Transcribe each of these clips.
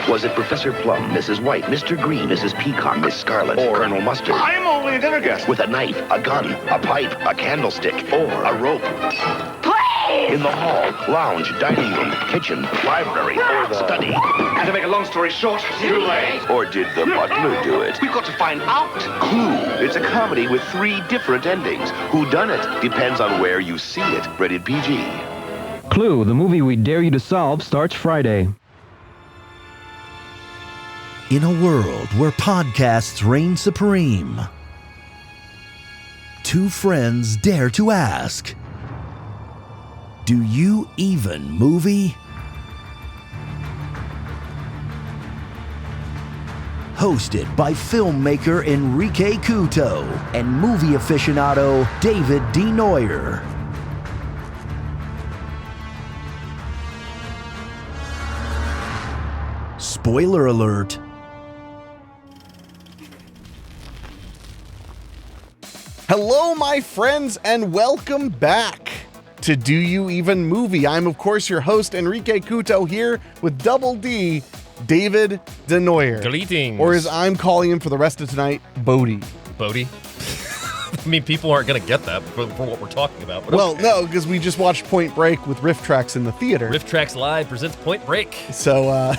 Was it Professor Plum, Mrs. White, Mr. Green, Mrs. Peacock, Miss Scarlet, or Colonel Mustard? I'm only a dinner guest. With a knife, a gun, a pipe, a candlestick, or a rope. Please! In the hall, lounge, dining room, kitchen, library, or the study. And to make a long story short, too late. Or did the butler do it? We've got to find out. Clue. It's a comedy with 3 different endings. Who done it? Depends on where you see it. Rated PG. Clue, the movie we dare you to solve, starts Friday. In a world where podcasts reign supreme, 2 friends dare to ask, do you even movie? Hosted by filmmaker Henrique Couto and movie aficionado David D. Neuer. Spoiler alert. Hello, my friends, and welcome back to Do You Even Movie? I'm, of course, your host, Henrique Couto, here with Double D, David De Neuer. Greetings. Or as I'm calling him for the rest of tonight, Bodie. Bodie? I mean, people aren't going to get that for what we're talking about. But Well, okay. no, because we just watched Point Break with Riff Tracks in the theater. Riff Tracks Live presents Point Break. So,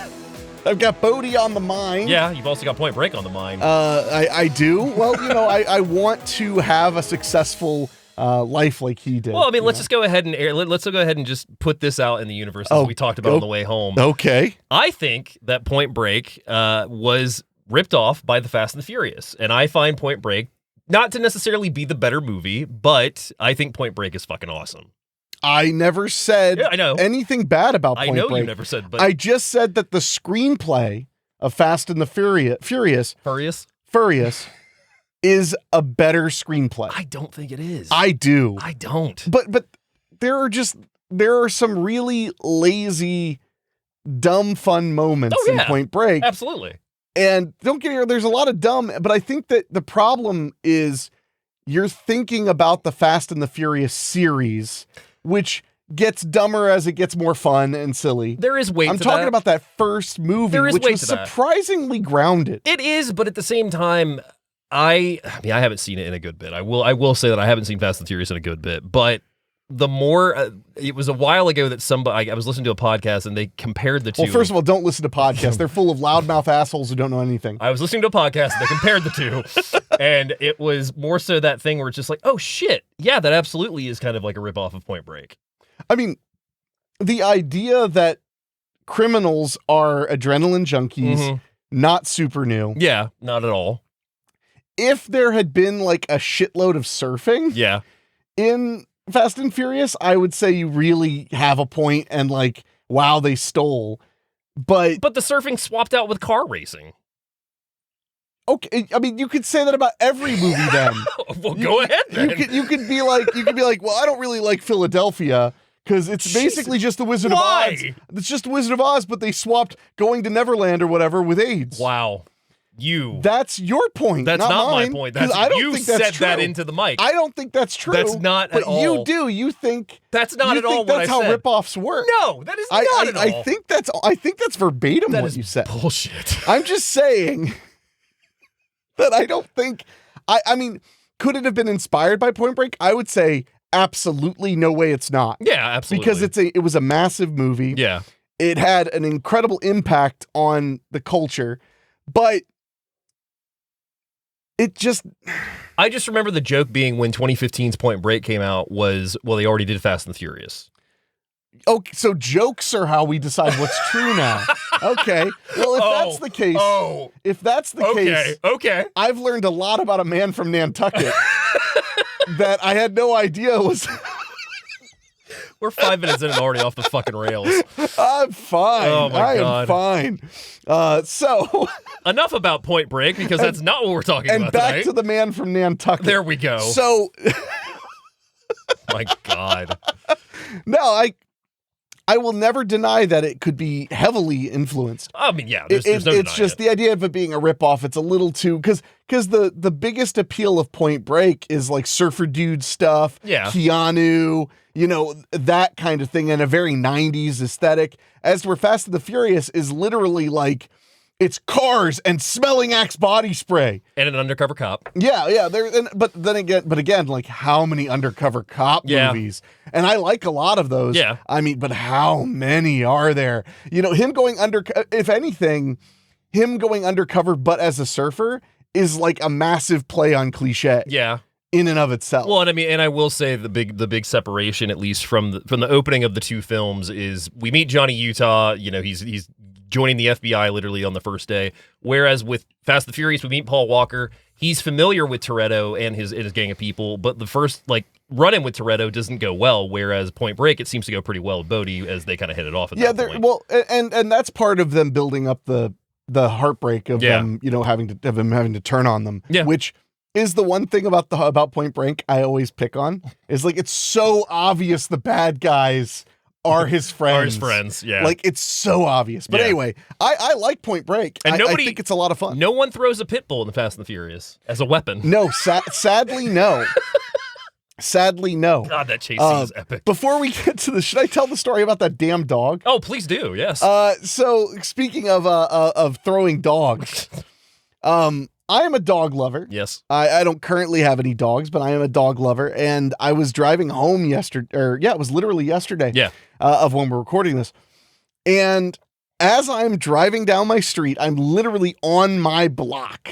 I've got Bodie on the mind. Yeah, you've also got Point Break on the mind. I do. Well, I want to have a successful life like he did. Well, I mean, let's just go ahead and let's go ahead and just put this out in the universe as we talked about on the way home. Okay. I think that Point Break was ripped off by The Fast and the Furious, and I find Point Break not to necessarily be the better movie, but I think Point Break is fucking awesome. I never said anything bad about Point Break. I know you never said, but I just said that the screenplay of Fast and the Furious is a better screenplay. I don't think it is. I do. I don't. But there are some really lazy, dumb fun moments in Point Break. Absolutely. And don't get me wrong, there's a lot of dumb, but I think that the problem is you're thinking about the Fast and the Furious series, which gets dumber as it gets more fun and silly. There is weight I'm to talking that. about that first movie, which was surprisingly grounded. It is, but at the same time, I haven't seen it in a good bit. I will say that I haven't seen Fast and Furious in a good bit, but the more it was a while ago that I was listening to a podcast and they compared the two. Well, first of all, don't listen to podcasts. They're full of loudmouth assholes who don't know anything. I was listening to a podcast and they compared the two, and it was more so that thing where it's just like, oh shit, yeah, that absolutely is kind of like a ripoff of Point Break. I mean, the idea that criminals are adrenaline junkies, not super new. Yeah, not at all. If there had been like a shitload of surfing in Fast and Furious, I would say you really have a point and like, wow, they stole. But the surfing swapped out with car racing. Okay, I mean, you could say that about every movie then. Well, go ahead then. You could be like, well, I don't really like Philadelphia because it's basically just the Wizard of Oz. It's just the Wizard of Oz, but they swapped going to Neverland or whatever with AIDS. Wow. That's your point. That's not mine, my point. I don't you think that's said true. that into the mic. I don't think that's true. That's not at all. But you do. You think that's not at all what I said. That's how ripoffs work. No, that is not at all. I think that's verbatim that what is you said. Bullshit. I'm just saying that I don't think. I mean, could it have been inspired by Point Break? I would say absolutely no way it's not. Yeah, absolutely. Because it was a massive movie. Yeah. It had an incredible impact on the culture, but I just remember the joke being when 2015's Point Break came out was, well, they already did Fast and the Furious. Okay, so jokes are how we decide what's true now. Okay. Well, if that's the case, I've learned a lot about a man from Nantucket that I had no idea was. We're 5 minutes in and already off the fucking rails. I'm fine. Oh my God. am fine. So enough about Point Break because that's not what we're talking about and back tonight. to the man from Nantucket. There we go. So my God. No, I will never deny that it could be heavily influenced. I mean, yeah, there's no it's denying just it. the idea of it being a ripoff. It's a little too because the biggest appeal of Point Break is like surfer dude stuff, Yeah. Keanu, that kind of thing, and a very 90s aesthetic. As to where Fast and the Furious is literally like it's cars and smelling Axe body spray And an undercover cop. Yeah. But again, like how many undercover cop movies? And I like a lot of those. Yeah. I mean, but how many are there? Him going if anything, him going undercover, but as a surfer is like a massive play on cliche. Yeah. In and of itself. Well, and I will say the big separation, at least from the opening of the two films, is we meet Johnny Utah. He's joining the FBI literally on the first day. Whereas with Fast and the Furious, we meet Paul Walker. He's familiar with Toretto and his gang of people, but the first run-in with Toretto doesn't go well. Whereas Point Break, it seems to go pretty well with Bodhi as they kind of hit it off. At that point. Well, and that's part of them building up the heartbreak of them, having to turn on them. Yeah. Which is the one thing about Point Break I always pick on is like it's so obvious the bad guys are his friends. Yeah. Like it's so obvious. But anyway, I like Point Break. And I think it's a lot of fun. No one throws a pit bull in the Fast and the Furious as a weapon. No, sadly no. Sadly no. God, that chase scene is epic. Before we get to should I tell the story about that damn dog? Oh, please do. Yes. So speaking of throwing dogs, I am a dog lover. Yes. I don't currently have any dogs, but I am a dog lover. And I was driving home it was literally yesterday. Yeah. Of when we're recording this. And as I'm driving down my street, I'm literally on my block.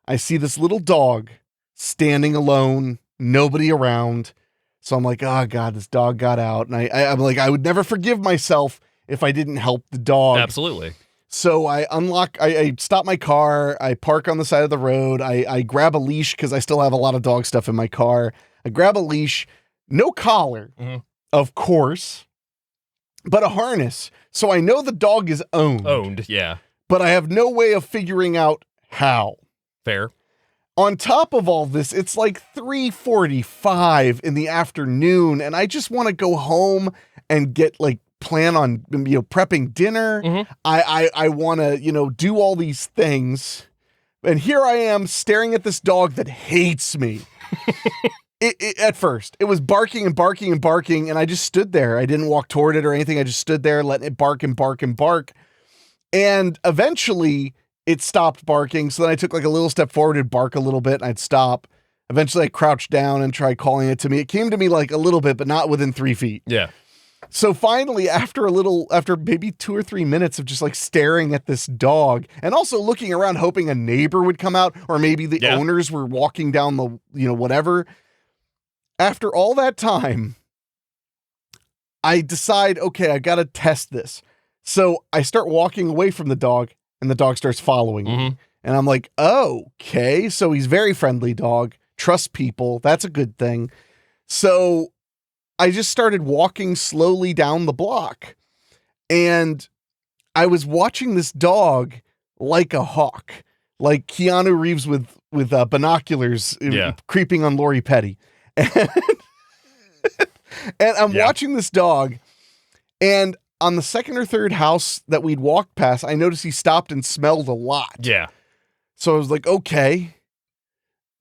I see this little dog standing alone, nobody around. So I'm like, oh God, this dog got out. And I'm like, I would never forgive myself if I didn't help the dog. Absolutely. So I stop my car, I park on the side of the road, I grab a leash because I still have a lot of dog stuff in my car. I grab a leash, no collar, of course, but a harness. So I know the dog is owned. Yeah. But I have no way of figuring out how. Fair. On top of all this, it's like 3:45 in the afternoon, and I just want to go home and plan on prepping dinner. I want to do all these things, and here I am staring at this dog that hates me. At first it was barking and barking and barking, and I just stood there. I didn't walk toward it or anything. I just stood there letting it bark and bark and bark, and eventually it stopped barking. So then I took a little step forward, it'd bark a little bit, and I'd stop. Eventually I crouched down and tried calling it to me. It came to me a little bit, but not within 3 feet. Yeah. So finally, after maybe 2 or 3 minutes of just staring at this dog and also looking around, hoping a neighbor would come out, or maybe the owners were walking down the, whatever. After all that time, I decide, okay, I got to test this. So I start walking away from the dog, and the dog starts following me. And I'm like, oh, okay. So he's very friendly dog, trusts people. That's a good thing. So I just started walking slowly down the block, and I was watching this dog like a hawk, like Keanu Reeves with binoculars, creeping on Lori Petty. And I'm watching this dog, and on the second or third house that we'd walked past, I noticed he stopped and smelled a lot. Yeah. So I was like, okay,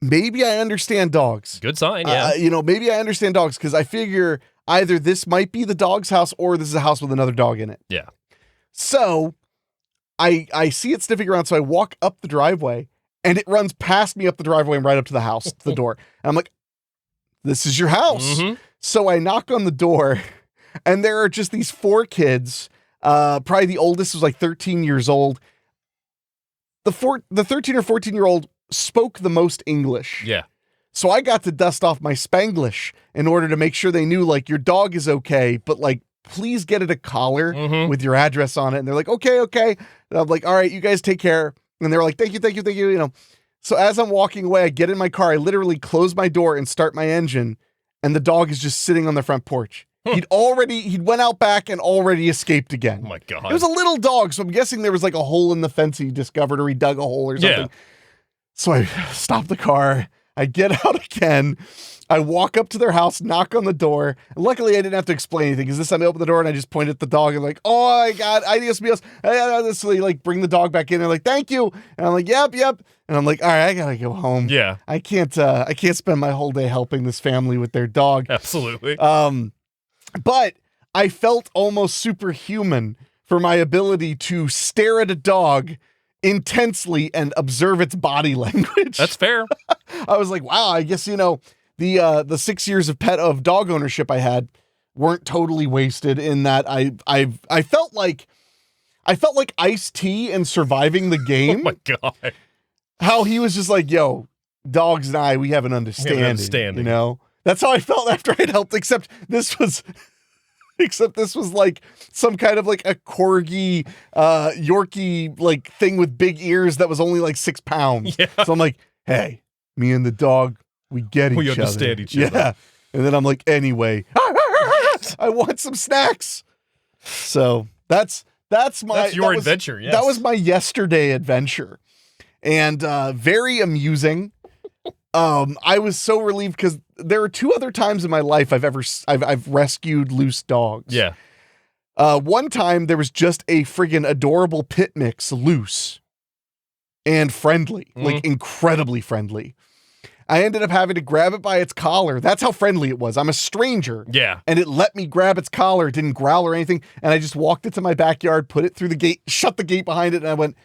maybe I understand dogs. Good sign, yeah. Maybe I understand dogs, because I figure either this might be the dog's house or this is a house with another dog in it. Yeah. So I see it sniffing around, so I walk up the driveway, and it runs past me up the driveway and right up to the house, to the door. And I'm like, this is your house. So I knock on the door, and there are just these 4 kids. Probably the oldest was 13 years old. The 13 or 14-year-old spoke the most English. Yeah. So I got to dust off my Spanglish in order to make sure they knew, your dog is okay, but, please get it a collar with your address on it. And they're like, okay. And I'm like, all right, you guys take care. And they're like, thank you. So as I'm walking away, I get in my car, I literally close my door and start my engine, and the dog is just sitting on the front porch. He'd went out back and already escaped again. Oh my God. It was a little dog, so I'm guessing there was a hole in the fence he discovered, or he dug a hole or something. Yeah. So I stopped the car. I get out again. I walk up to their house, knock on the door. Luckily, I didn't have to explain anything because this time I opened the door and I just pointed at the dog and like, oh my God, adios míos. So they like bring the dog back in. They're like, thank you. And I'm like, yep. And I'm like, all right, I gotta go home. Yeah. I can't spend my whole day helping this family with their dog. Absolutely. But I felt almost superhuman for my ability to stare at a dog intensely and observe its body language. That's fair. I was like, wow, I guess, the 6 years of dog ownership I had weren't totally wasted in that I felt like Ice-T in Surviving the Game. Oh my God. How he was just like, yo, dogs and I, we have an understanding. That's how I felt after I'd helped, except this was like some kind of like a corgi, Yorkie like thing with big ears that was only like 6 pounds. Yeah. So I'm like, hey, me and the dog, we get each other. We understand each other. Yeah. And then I'm like, anyway, I want some snacks. So that's your adventure. Yes. That was my yesterday adventure. And very amusing. I was so relieved because there are 2 other times in my life I've rescued loose dogs. Yeah. One time there was just a friggin' adorable pit mix loose and friendly, like incredibly friendly. I ended up having to grab it by its collar. That's how friendly it was. I'm a stranger. Yeah. And it let me grab its collar. It didn't growl or anything. And I just walked it to my backyard, put it through the gate, shut the gate behind it. And I went,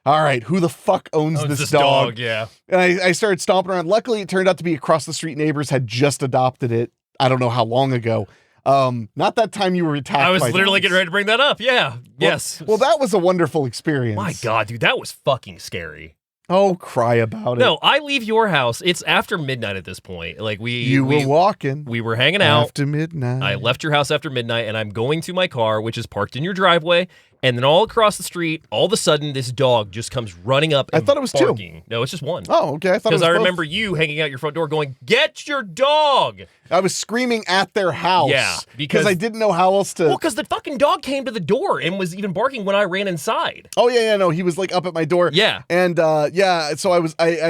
all right, who the fuck owns this dog? Yeah. And I started stomping around. Luckily, it turned out to be across the street neighbors had just adopted it. I don't know how long ago. Not that time you were attacked. I was by literally dogs. getting ready to bring that up. Yeah. Yes. Well, that was a wonderful experience. My God, dude, that was fucking scary. Oh, cry about it. No, I leave your house. It's after midnight at this point. Like you were walking. We were hanging out after midnight. I left your house after midnight, and I'm going to my car, which is parked in your driveway. And then all across the street, all of a sudden, this dog just comes running up. And I thought it was barking. 2. No, it's just 1. Oh, okay. I thought it was because I both. remember you hanging out your front door, going, "Get your dog!" I was screaming at their house. Yeah, because I didn't know how else to. Well, because the fucking dog came to the door and was even barking when I ran inside. Oh yeah, no, he was like up at my door. Yeah, and so I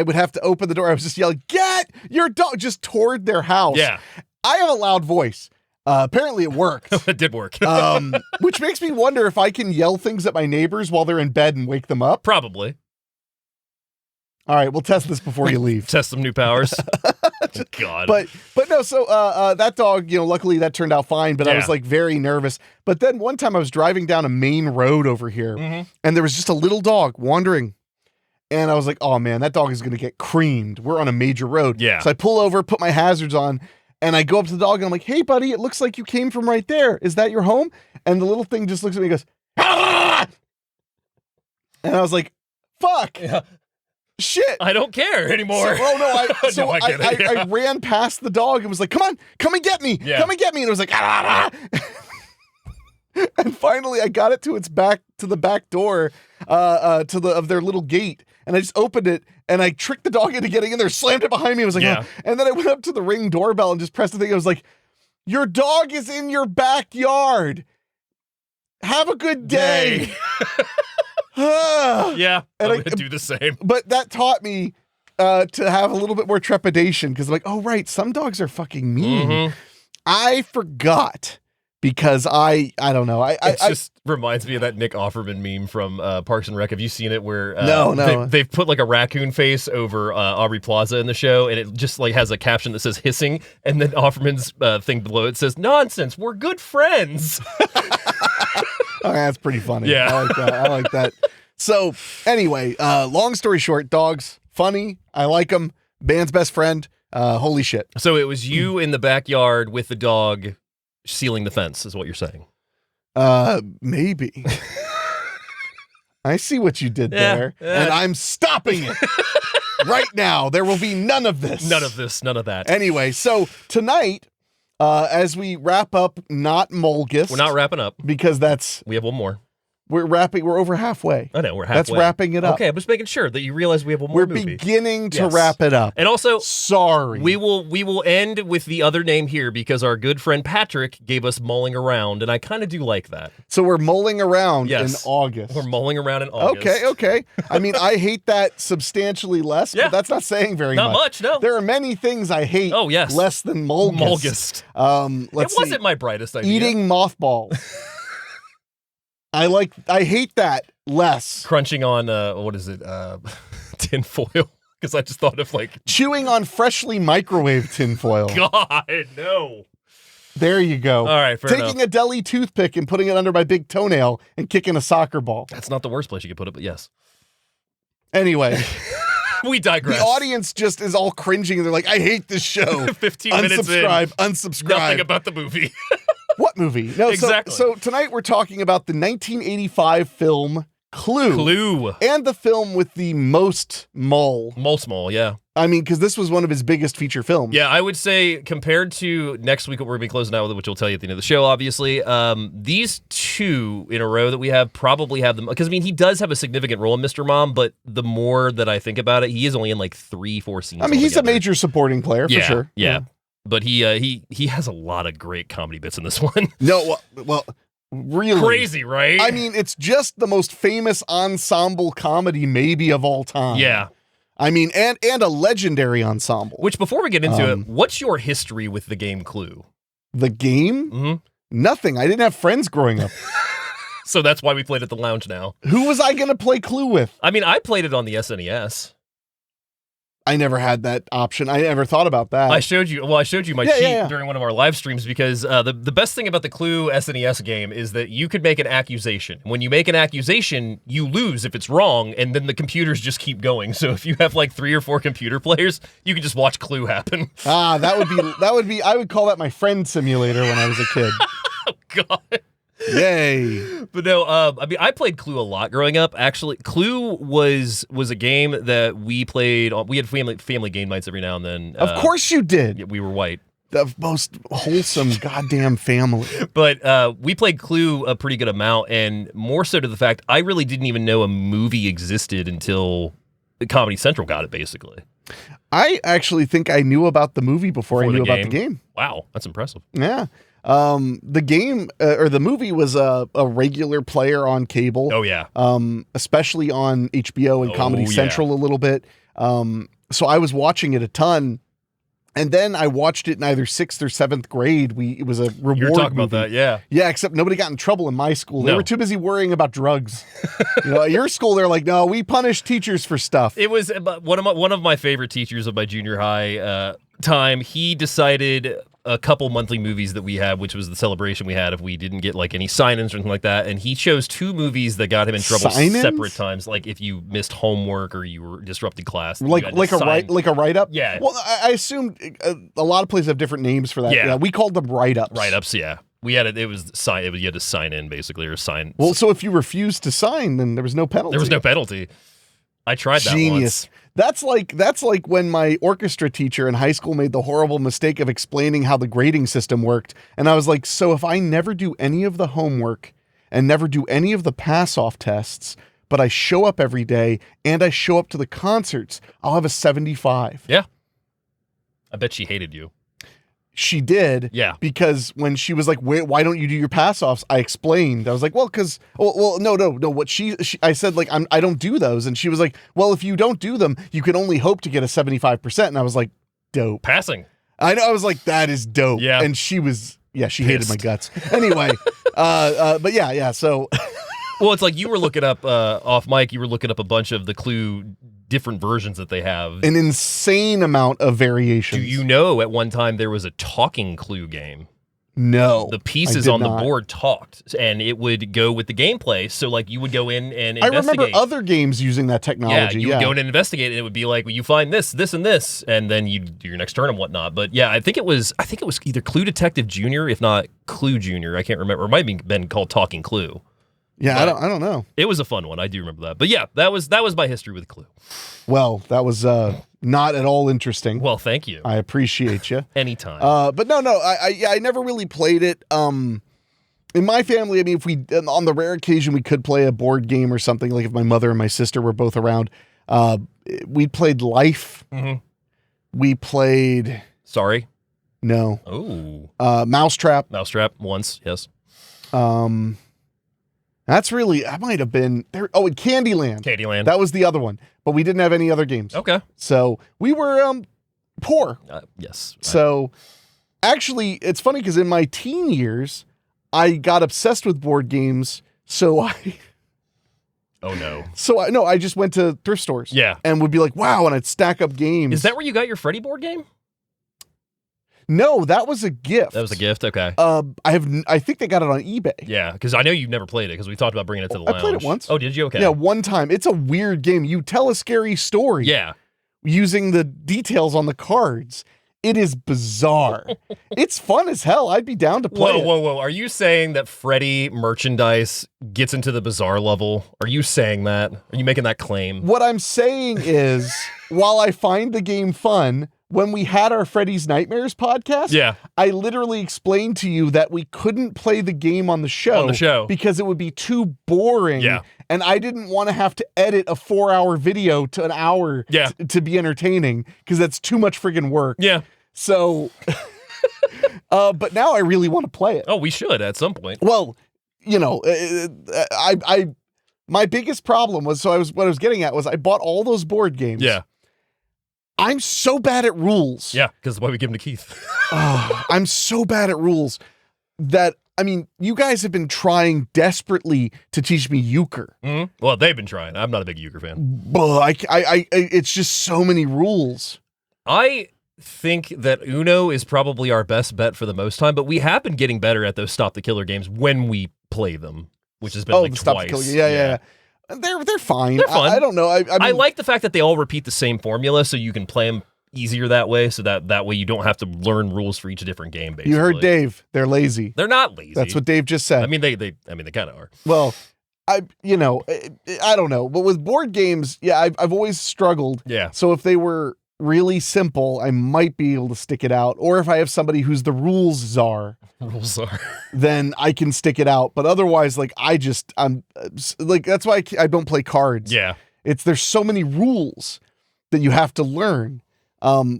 would have to open the door. I was just yelling, "Get your dog!" just toward their house. Yeah, I have a loud voice. Apparently it worked. It did work. Which makes me wonder if I can yell things at my neighbors while they're in bed and wake them up. Probably. All right, we'll test this before you leave. Test some new powers. Oh, God. But no, so that dog, luckily that turned out fine, but I was like very nervous. But then one time I was driving down a main road over here and there was just a little dog wandering. And I was like, oh man, that dog is going to get creamed. We're on a major road. Yeah. So I pull over, put my hazards on, and I go up to the dog and I'm like, hey buddy, it looks like you came from right there. Is that your home? And the little thing just looks at me and goes, ah! And I was like, fuck. Yeah. Shit. I don't care anymore. I ran past the dog and was like, come and get me. Yeah. Come and get me. And it was like, ah! And finally I got it to the back door of their little gate. And I just opened it and I tricked the dog into getting in there, slammed it behind me. I was like, oh. And then I went up to the Ring doorbell and just pressed the thing. I was like, your dog is in your backyard. Have a good day. Yeah, and I'm going to do the same. But that taught me to have a little bit more trepidation because I'm like, oh, right, some dogs are fucking mean. Mm-hmm. I forgot because I don't know. It just reminds me of that Nick Offerman meme from Parks and Rec. Have you seen it where no. They've put like a raccoon face over Aubrey Plaza in the show, and it just like has a caption that says hissing, and then Offerman's thing below it says, nonsense, we're good friends. Oh, that's pretty funny. Yeah. I like that. So anyway, long story short, dogs, funny. I like them. Band's best friend. Holy shit. So it was you in the backyard with the dog sealing the fence is what you're saying. Maybe. I see what you did there, and I'm stopping it right now. There will be none of this. None of this. None of that. Anyway, so tonight, as we wrap up, not Mull-Gust. We're not wrapping up because we have one more. We're over halfway. I know, we're halfway. That's wrapping it up. Okay, I'm just making sure that you realize we have one more We're movie. beginning to wrap it up. And also, sorry. We will end with the other name here because our good friend Patrick gave us Mulling Around, and I kind of do like that. So we're mulling around in August. We're mulling around in August. Okay. I mean, I hate that substantially less, but that's not saying very much. Not much, no. There are many things I hate less than Mull-Gust. It wasn't my brightest idea. Eating mothballs. I hate that less. Crunching on, what is it, tin foil? Because I just thought of chewing on freshly microwaved tinfoil. God, no. There you go. All right, fair Taking a deli toothpick and putting it under my big toenail and kicking a soccer ball. That's not the worst place you could put it, but yes. Anyway. We digress. The audience just is all cringing. They're like, I hate this show. 15 minutes in. Unsubscribe. Nothing about the movie. What movie? No, exactly. So tonight we're talking about the 1985 film Clue. And the film with the most Mull. Most Mull, yeah. I mean, because this was one of his biggest feature films. Yeah, I would say compared to next week, what we're going to be closing out with, which we'll tell you at the end of the show, obviously, these two in a row that we have probably have them. Because, I mean, he does have a significant role in Mr. Mom, but the more that I think about it, he is only in 3-4 scenes. I mean, he's a major supporting player, for sure. Yeah. But he has a lot of great comedy bits in this one. No, well, really. Crazy, right? I mean, it's just the most famous ensemble comedy maybe of all time. Yeah. I mean, and a legendary ensemble. Which, before we get into it, what's your history with the game Clue? The game? Mm-hmm. Nothing. I didn't have friends growing up. So that's why we played at the lounge now. Who was I going to play Clue with? I mean, I played it on the SNES. I never had that option. I never thought about that. I showed you my sheet during one of our live streams because the best thing about the Clue SNES game is that you could make an accusation. When you make an accusation, you lose if it's wrong, and then the computers just keep going. So if you have 3 or 4 computer players, you can just watch Clue happen. That would be I would call that my friend simulator when I was a kid. Oh God. Yay. But no, I mean, I played Clue a lot growing up. Actually, Clue was a game that we played. We had family game nights every now and then. Of course you did. Yeah, we were white. The most wholesome goddamn family. But we played Clue a pretty good amount, and more so to the fact I really didn't even know a movie existed until Comedy Central got it, basically. I actually think I knew about the movie before I knew about the game. Wow, that's impressive. Yeah. The game or the movie was a regular player on cable. Oh yeah. Especially on HBO and Comedy Central a little bit. So I was watching it a ton, and then I watched it in either 6th or 7th grade. It was a reward. You're talking movie. about that, yeah. Yeah, except nobody got in trouble in my school. They were too busy worrying about drugs. At your school, they're like, no, we punish teachers for stuff. It was one of my favorite teachers of my junior high time. He decided a couple monthly movies that we had, which was the celebration we had if we didn't get any sign-ins or anything like that, and he chose 2 movies that got him in trouble separate times, if you missed homework or you were disrupting class, like a write-up. Yeah. Well, I assumed a lot of places have different names for that. Yeah, we called them write-ups. Write-ups, yeah. We had you had to sign in basically or sign. Well, so if you refused to sign, then there was no penalty. There was no penalty. I tried that Genius. once. That's like when my orchestra teacher in high school made the horrible mistake of explaining how the grading system worked. And I was like, so if I never do any of the homework and never do any of the pass-off tests, but I show up every day and I show up to the concerts, I'll have a 75. Yeah. I bet she hated you. She did. Yeah. Because when she was like, why don't you do your pass-offs? I explained. I was like, no. What I said, I don't do those. And she was like, well, if you don't do them, you can only hope to get a 75%. And I was like, dope. Passing. I know. I was like, that is dope. Yeah. And she was, she hated my guts. Anyway. But yeah. So. Well, it's like you were looking up off mic, you were looking up a bunch of the Clue different versions that they have. An insane amount of variations. Do you know at one time there was a talking Clue game? No. The pieces on the board talked, and it would go with the gameplay. So, you would go in and investigate. I remember other games using that technology. Yeah, you would go in and investigate, and it would be like, well, you find this, this, and this, and then you do your next turn and whatnot. But yeah, I think it was either Clue Detective Junior, if not Clue Junior. I can't remember. It might have been called Talking Clue. Yeah, I don't know. It was a fun one. I do remember that. But yeah, that was my history with Clue. Well, that was not at all interesting. Well, thank you. I appreciate you. Anytime. But no, I never really played it. in my family, I mean, if we, on the rare occasion we could play a board game or something, like if my mother and my sister were both around, we played Life. Mm-hmm. We played... Sorry? No. Oh. Mousetrap. Mousetrap, once, yes. That's really, I might have been there. Oh, and Candyland. Candyland. That was the other one, but we didn't have any other games. Okay. So we were poor. Yes. So actually, it's funny because in my teen years, I got obsessed with board games. So Oh no. I just went to thrift stores. Yeah. And would be like, wow, and I'd stack up games. Is that where you got your Freddy board game? No, that was a gift. That was a gift? Okay. I think they got it on eBay. Yeah, because I know you've never played it because we talked about bringing it to the lounge. I played it once. Oh, did you? Okay. Yeah, one time. It's a weird game. You tell a scary story. Yeah. Using the details on the cards. It is bizarre. It's fun as hell. I'd be down to play it. Whoa. Are you saying that Freddy merchandise gets into the bizarre level? Are you saying that? Are you making that claim? What I'm saying is, while I find the game fun, when we had our Freddy's Nightmares podcast, yeah, I literally explained to you that we couldn't play the game on the show. Because it would be too boring. Yeah. And I didn't want to have to edit a 4-hour video to an hour to be entertaining, because that's too much friggin' work. Yeah. So, but now I really want to play it. Oh, we should at some point. Well, you know, my biggest problem was, what I was getting at was I bought all those board games. Yeah. I'm so bad at rules. Yeah, because that's why we give them to Keith. I'm so bad at rules that, I mean, you guys have been trying desperately to teach me euchre. Mm-hmm. Well, they've been trying. I'm not a big euchre fan. But it's just so many rules. I think that Uno is probably our best bet for the most time, but we have been getting better at those Stop the Killer games when we play them, which has been like Stop twice. The Killer. Yeah. They're fine. They're fun. I don't know. I mean, I like the fact that they all repeat the same formula, so you can play them easier that way. So that way you don't have to learn rules for each different game. Basically, you heard Dave. They're lazy. They're not lazy. That's what Dave just said. I mean, they kind of are. Well, I don't know, but with board games, I've always struggled. Yeah. So if they were really simple, I might be able to stick it out. Or if I have somebody who's the rules czar, then I can stick it out. But otherwise, I'm like, that's why I don't play cards. Yeah. There's so many rules that you have to learn.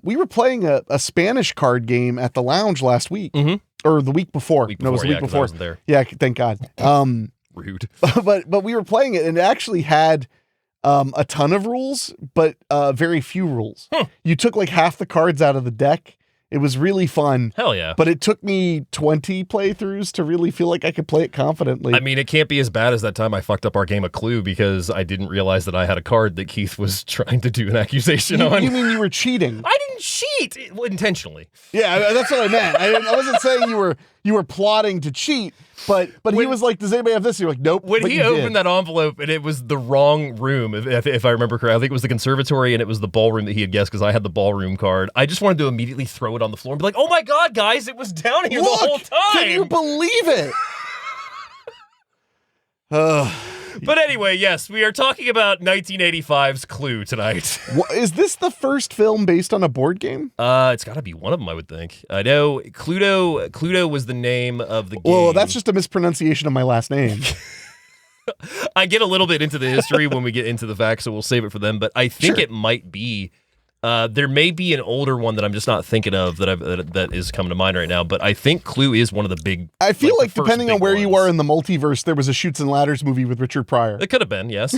We were playing a Spanish card game at the lounge last week, or the week before. No, it was the week before. I wasn't there. Yeah, thank God. Rude. But we were playing it, and it actually had a ton of rules, but very few rules. You took like half the cards out of the deck. It was really fun. Hell yeah. But it took me 20 playthroughs to really feel like I could play it confidently. I mean, it can't be as bad as that time I fucked up our game of Clue because I didn't realize that I had a card that Keith was trying to do an accusation on. You mean you were cheating? I didn't cheat intentionally. Yeah, that's what I meant. I wasn't saying you were plotting to cheat, but he was like, "Does anybody have this?" You're like, "Nope." When he opened that envelope and it was the wrong room, if I remember correctly, I think it was the conservatory and it was the ballroom that he had guessed because I had the ballroom card. I just wanted to immediately throw it on the floor and be like, "Oh my God, guys, it was down here the whole time." Can you believe it? But anyway, yes, we are talking about 1985's Clue tonight. Is this the first film based on a board game? It's got to be one of them, I would think. I know Cluedo was the name of the game. Well, that's just a mispronunciation of my last name. I get a little bit into the history when we get into the facts, so we'll save it for them. But I think it might be. There may be an older one that I'm just not thinking of that is coming to mind right now, but I think Clue is one of the big. I feel like depending on where you are in the multiverse, there was a Chutes and Ladders movie with Richard Pryor. It could have been, yes.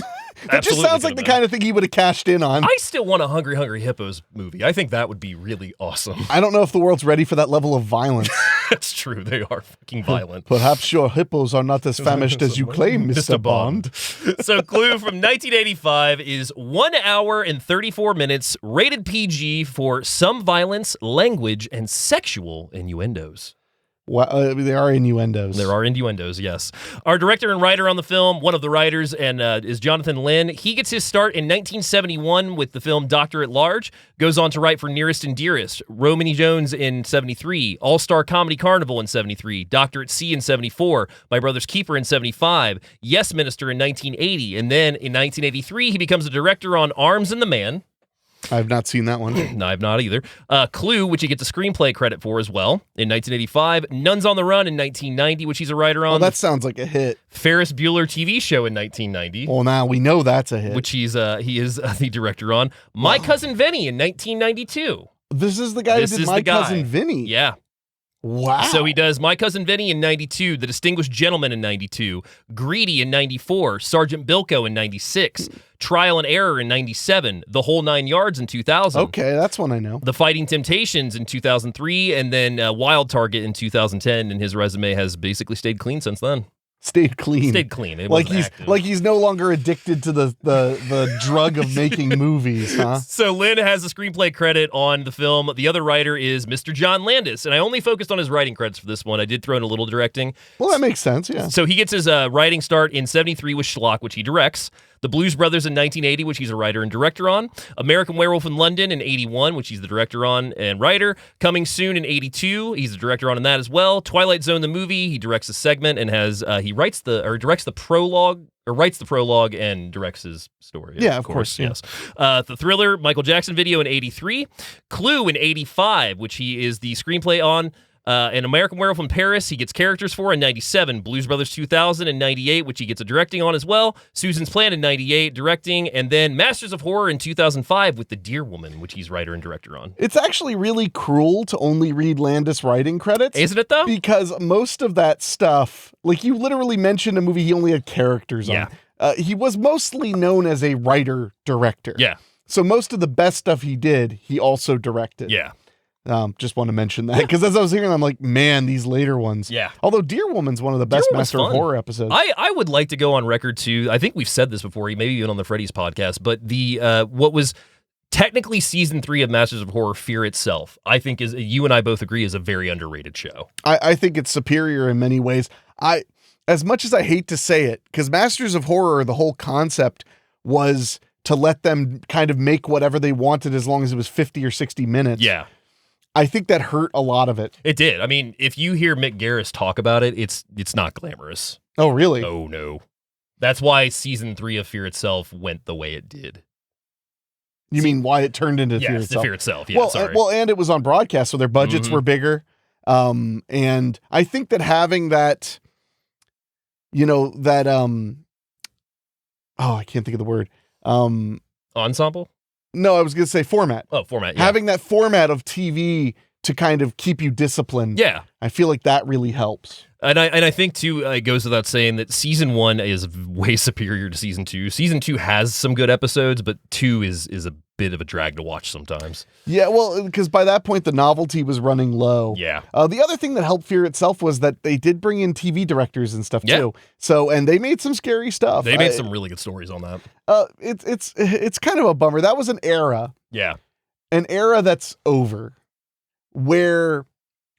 That just sounds like the kind of thing he would have cashed in on. I still want a Hungry Hungry Hippos movie. I think that would be really awesome. I don't know if the world's ready for that level of violence. That's true. They are fucking violent. Perhaps your hippos are not as famished as you claim, Mr. Bond. So Clue from 1985 is 1 hour and 34 minutes, rated PG for some violence, language, and sexual innuendos. Well, there are innuendos. There are innuendos, yes. Our director and writer on the film, one of the writers, and is Jonathan Lynn. He gets his start in 1971 with the film Doctor at Large. Goes on to write for Nearest and Dearest, Romany Jones in 73, All-Star Comedy Carnival in 73, Doctor at Sea in 74, My Brother's Keeper in 75, Yes Minister in 1980, and then in 1983 he becomes a director on Arms and the Man. I've not seen that one. No, I've not either. Clue, which he gets a screenplay credit for as well in 1985. Nuns on the Run in 1990, which he's a writer on. Oh, that sounds like a hit. Ferris Bueller TV show in 1990. Well, now we know that's a hit. Which he is the director on. My Cousin Vinny in 1992. This is the guy who did My Cousin Vinny. Yeah. Wow. So he does My Cousin Vinny in 92, The Distinguished Gentleman in 92, Greedy in 94, Sergeant Bilko in 96, Trial and Error in 97, The Whole Nine Yards in 2000. Okay, that's one I know. The Fighting Temptations in 2003, and then Wild Target in 2010, and his resume has basically stayed clean since then. Stayed clean. Stayed clean. It like wasn't active. he's no longer addicted to the drug of making movies, huh? So Lynn has a screenplay credit on the film. The other writer is Mr. John Landis, and I only focused on his writing credits for this one. I did throw in a little directing. Well, that makes sense, yeah. So he gets his writing start in 73 with Schlock, which he directs. The Blues Brothers in 1980, which he's a writer and director on. American Werewolf in London in 81, which he's the director on and writer. Coming Soon in 82, he's the director on in that as well. Twilight Zone the movie, he directs a segment and directs the prologue and directs his story. Yeah, of course. Yes. The Thriller, Michael Jackson video in 83. Clue in 85, which he is the screenplay on. An American Werewolf in Paris, he gets characters for in 97. Blues Brothers 2000 in 98, which he gets a directing on as well. Susan's Plan in 98, directing. And then Masters of Horror in 2005 with The Deer Woman, which he's writer and director on. It's actually really cruel to only read Landis writing credits. Isn't it, though? Because most of that stuff, like you literally mentioned a movie he only had characters on. He was mostly known as a writer-director. Yeah. So most of the best stuff he did, he also directed. Yeah. Just want to mention that because as I was hearing, I'm like, man, these later ones. Yeah. Although Deer Woman's one of the best Master of Horror episodes. I would like to go on record too. I think we've said this before, maybe even on the Freddy's podcast, but the what was technically season 3 of Masters of Horror, Fear Itself, I think is, you and I both agree, is a very underrated show. I think it's superior in many ways. As much as I hate to say it, because Masters of Horror, the whole concept was to let them kind of make whatever they wanted as long as it was 50 or 60 minutes. Yeah. I think that hurt a lot of it. It did. I mean, if you hear Mick Garris talk about it, it's not glamorous. Oh, really? Oh, no. That's why season 3 of Fear Itself went the way it did. You mean why it turned into Fear Itself? Itself? Fear Itself, yeah, sorry. Well, and it was on broadcast, so their budgets were bigger. And I think that having that, I can't think of the word. Ensemble? No, I was going to say format. Oh, format, yeah. Having that format of TV to kind of keep you disciplined. Yeah. I feel like that really helps. And I think, too, it goes without saying that season 1 is way superior to season 2. Season 2 has some good episodes, but 2 is a bit of a drag to watch sometimes. Yeah, well, because by that point, the novelty was running low. Yeah. The other thing that helped Fear Itself was that they did bring in TV directors and stuff, too. So, and they made some scary stuff. They made some really good stories on that. It's kind of a bummer. That was an era. Yeah. An era that's over, where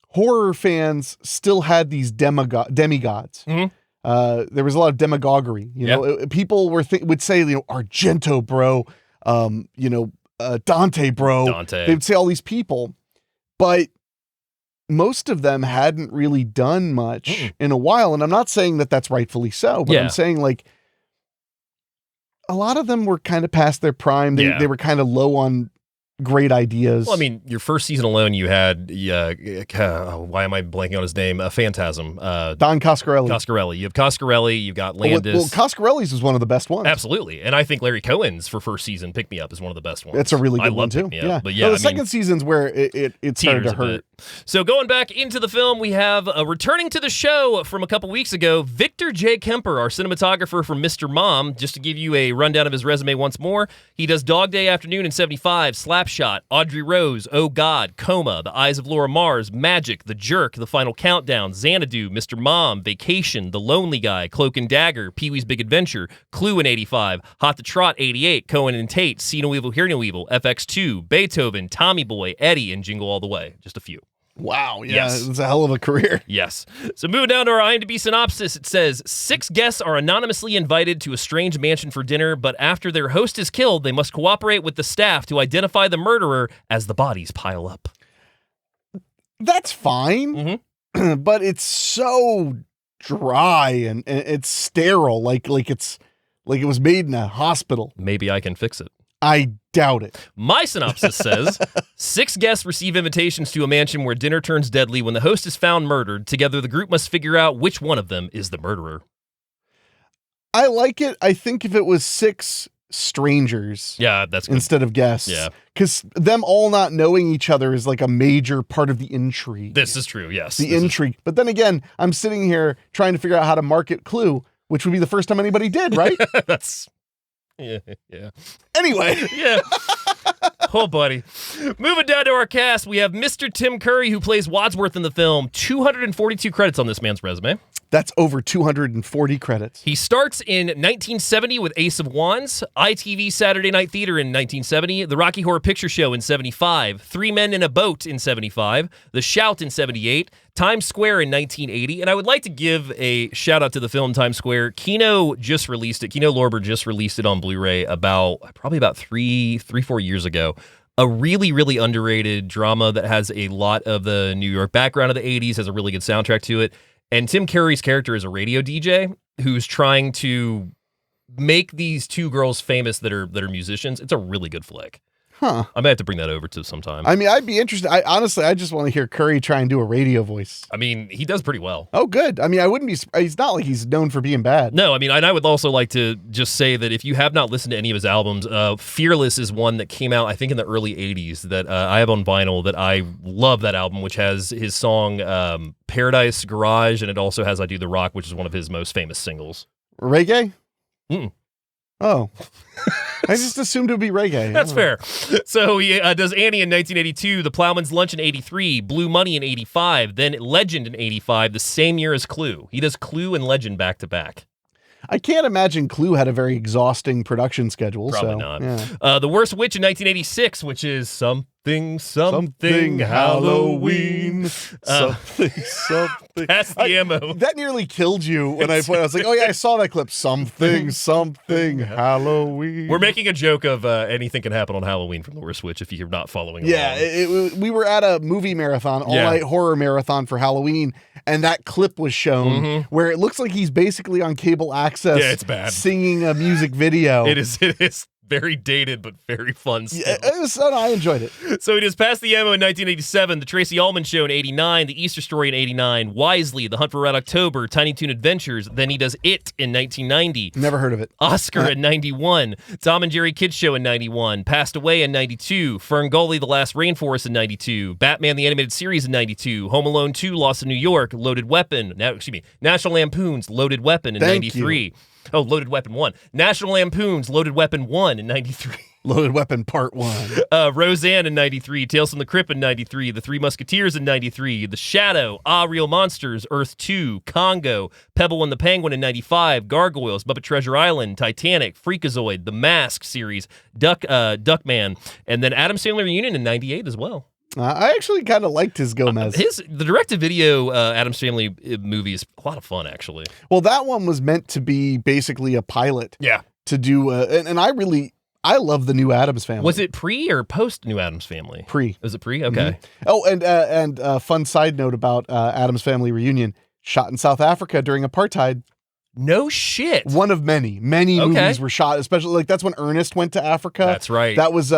horror fans still had these demigods. Mm-hmm. There was a lot of demagoguery. People would say, Argento, bro. Dante, bro. Dante. They would say all these people, but most of them hadn't really done much in a while. And I'm not saying that that's rightfully so, but I'm saying like a lot of them were kind of past their prime. They were kind of low on great ideas. Well, I mean, your first season alone, you had, why am I blanking on his name? Phantasm. Don Coscarelli. Coscarelli. You have Coscarelli, you've got Landis. Well, Coscarelli's was one of the best ones. Absolutely. And I think Larry Cohen's for first season Pick Me Up is one of the best ones. It's a really good one, too. Yeah. But the second season's where it started to hurt. So going back into the film, we have returning to the show from a couple weeks ago, Victor J. Kemper, our cinematographer from Mr. Mom. Just to give you a rundown of his resume once more, he does Dog Day Afternoon in 75, Slapshot, Audrey Rose, Oh God, Coma, The Eyes of Laura Mars, Magic, The Jerk, The Final Countdown, Xanadu, Mr. Mom, Vacation, The Lonely Guy, Cloak and Dagger, Pee-wee's Big Adventure, Clue in 85, Hot to Trot 88, Cohen and Tate, See No Evil, Hear No Evil, FX2, Beethoven, Tommy Boy, Eddie, and Jingle All the Way. Just a few. Wow, yeah, yes. It's a hell of a career. Yes. So moving down to our IMDb synopsis, it says, 6 guests are anonymously invited to a strange mansion for dinner, but after their host is killed, they must cooperate with the staff to identify the murderer as the bodies pile up. That's fine, but it's so dry and it's sterile, like it was made in a hospital. Maybe I can fix it. I doubt it. My synopsis says, 6 guests receive invitations to a mansion where dinner turns deadly. When the host is found murdered, together the group must figure out which one of them is the murderer. I like it. I think if it was 6 strangers that's good. instead of guests. Yeah. Because them all not knowing each other is like a major part of the intrigue. This is true, yes. The intrigue. But then again, I'm sitting here trying to figure out how to market Clue, which would be the first time anybody did, right? That's... Yeah. Anyway. Yeah. Oh, buddy. Moving down to our cast, we have Mr. Tim Curry, who plays Wadsworth in the film. 242 credits on this man's resume. That's over 240 credits. He starts in 1970 with Ace of Wands, ITV Saturday Night Theater in 1970, The Rocky Horror Picture Show in 75, 3 Men in a Boat in 75, The Shout in 78, Times Square in 1980, and I would like to give a shout out to the film Times Square. Kino just released it. Kino Lorber just released it on Blu-ray probably about 4 years ago. A really, really underrated drama that has a lot of the New York background of the 80s, has a really good soundtrack to it. And Tim Curry's character is a radio DJ who's trying to make these 2 girls famous that are musicians. It's a really good flick. Huh. I might have to bring that over to sometime. I mean, I'd be interested. I just want to hear Curry try and do a radio voice. I mean, he does pretty well. Oh, good. I mean, I wouldn't be. He's not like he's known for being bad. No, I mean, and I would also like to just say that if you have not listened to any of his albums, Fearless is one that came out, I think, in the early 80s that I have on vinyl that I love that album, which has his song Paradise Garage, and it also has I Do the Rock, which is one of his most famous singles. Reggae? Mm-mm. Oh. I just assumed it would be reggae. That's fair. So he does Annie in 1982, The Plowman's Lunch in 83, Blue Money in 85, then Legend in 85, the same year as Clue. He does Clue and Legend back to back. I can't imagine Clue had a very exhausting production schedule. Probably not. Yeah. The Worst Witch in 1986, which is something Halloween. Something. That's the ammo. That nearly killed you when I was like, oh yeah, I saw that clip. Something Halloween. We're making a joke of anything can happen on Halloween from The Worst Witch if you're not following along. We were at a movie marathon, all-night horror marathon for Halloween, and that clip was shown where it looks like he's basically on cable access. Yeah, it's bad. Singing a music video. It is very dated, but very fun still. Yeah, I enjoyed it. So he does Pass the Ammo in 1987, The Tracy Ullman Show in 89, The Easter Story in 89, Wisely, The Hunt for Red October, Tiny Toon Adventures. Then he does It in 1990. Never heard of it. Oscar in 91, Tom and Jerry Kids Show in 91, Passed Away in 92, Ferngully, The Last Rainforest in 92, Batman the Animated Series in 92, Home Alone 2, Lost in New York, Loaded Weapon, National Lampoon's Loaded Weapon in 93. Oh, Loaded Weapon 1. National Lampoon's Loaded Weapon 1 in 93. Loaded Weapon Part 1. Roseanne in 93. Tales from the Crypt in 93. The Three Musketeers in 93. The Shadow. Real Monsters. Earth 2. Congo. Pebble and the Penguin in 95. Gargoyles. Muppet Treasure Island. Titanic. Freakazoid. The Mask series. Duckman. And then Adam Sandler Reunion in 98 as well. I actually kind of liked his Gomez. The direct-to-video Adam Sandler movie is a lot of fun, actually. Well, that one was meant to be basically a pilot. Yeah. To do, and I love the New Addams Family. Was it pre or post New Addams Family? Pre. Was it pre? Okay. Mm-hmm. Oh, and fun side note about Addams Family Reunion, shot in South Africa during apartheid. No shit. One of many movies were shot, especially like that's when Ernest went to Africa. That's right. That was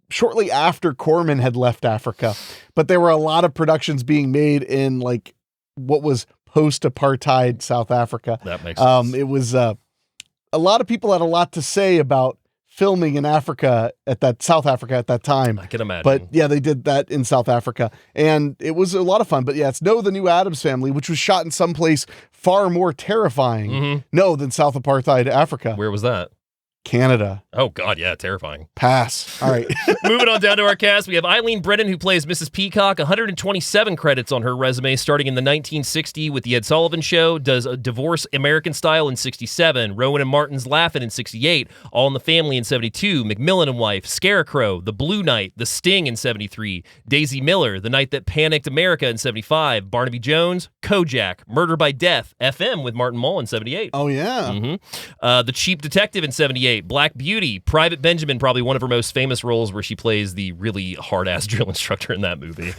shortly after Corman had left Africa, but there were a lot of productions being made in like what was post-apartheid South Africa. That makes sense. It was a lot of people had a lot to say about filming in South Africa at that time. I can imagine. But yeah, they did that in South Africa, and it was a lot of fun. But yeah, it's the New Addams Family, which was shot in someplace far more terrifying, than South Apartheid Africa. Where was that? Canada. Oh, God, yeah, terrifying. Pass. All right. Moving on down to our cast, we have Eileen Brennan, who plays Mrs. Peacock, 127 credits on her resume, starting in the 1960 with The Ed Sullivan Show, does a Divorce American Style in 67, Rowan and Martin's Laugh-In in 68, All in the Family in 72, McMillan and Wife, Scarecrow, The Blue Knight, The Sting in 73, Daisy Miller, The Night That Panicked America in 75, Barnaby Jones, Kojak, Murder by Death, FM with Martin Mull in 78. Oh, yeah. The Cheap Detective in 78, 78. Black Beauty, Private Benjamin, probably one of her most famous roles where she plays the really hard-ass drill instructor in that movie.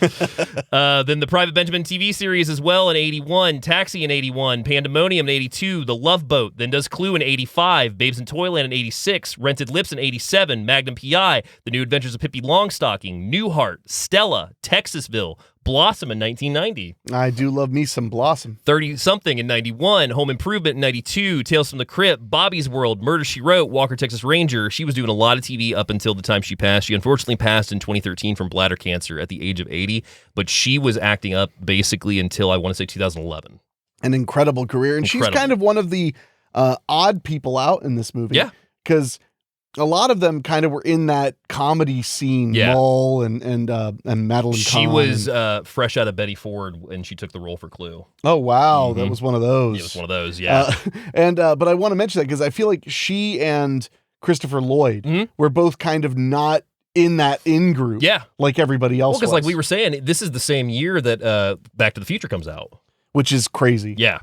Then the Private Benjamin TV series as well in 81, Taxi in 81, Pandemonium in 82, The Love Boat, then does Clue in 85, Babes in Toyland in 86, Rented Lips in 87, Magnum P.I., The New Adventures of Pippi Longstocking, Newhart, Stella, Texasville, Blossom in 1990. I do love me some Blossom. 30-something in 91, Home Improvement in 92, Tales from the Crypt, Bobby's World, Murder, She Wrote, Walker, Texas Ranger. She was doing a lot of TV up until the time she passed. She unfortunately passed in 2013 from bladder cancer at the age of 80, but she was acting up basically until, I want to say, 2011. An incredible career. And she's kind of one of the odd people out in this movie. Yeah. Because a lot of them kind of were in that comedy scene, Mull and Madeline She Kahn was fresh out of Betty Ford, and she took the role for Clue. Oh, wow. That was one of those. It was one of those, yeah. But I want to mention that because I feel like she and Christopher Lloyd were both kind of not in that in-group like everybody else was. Because like we were saying, this is the same year that Back to the Future comes out. Which is crazy. Yeah,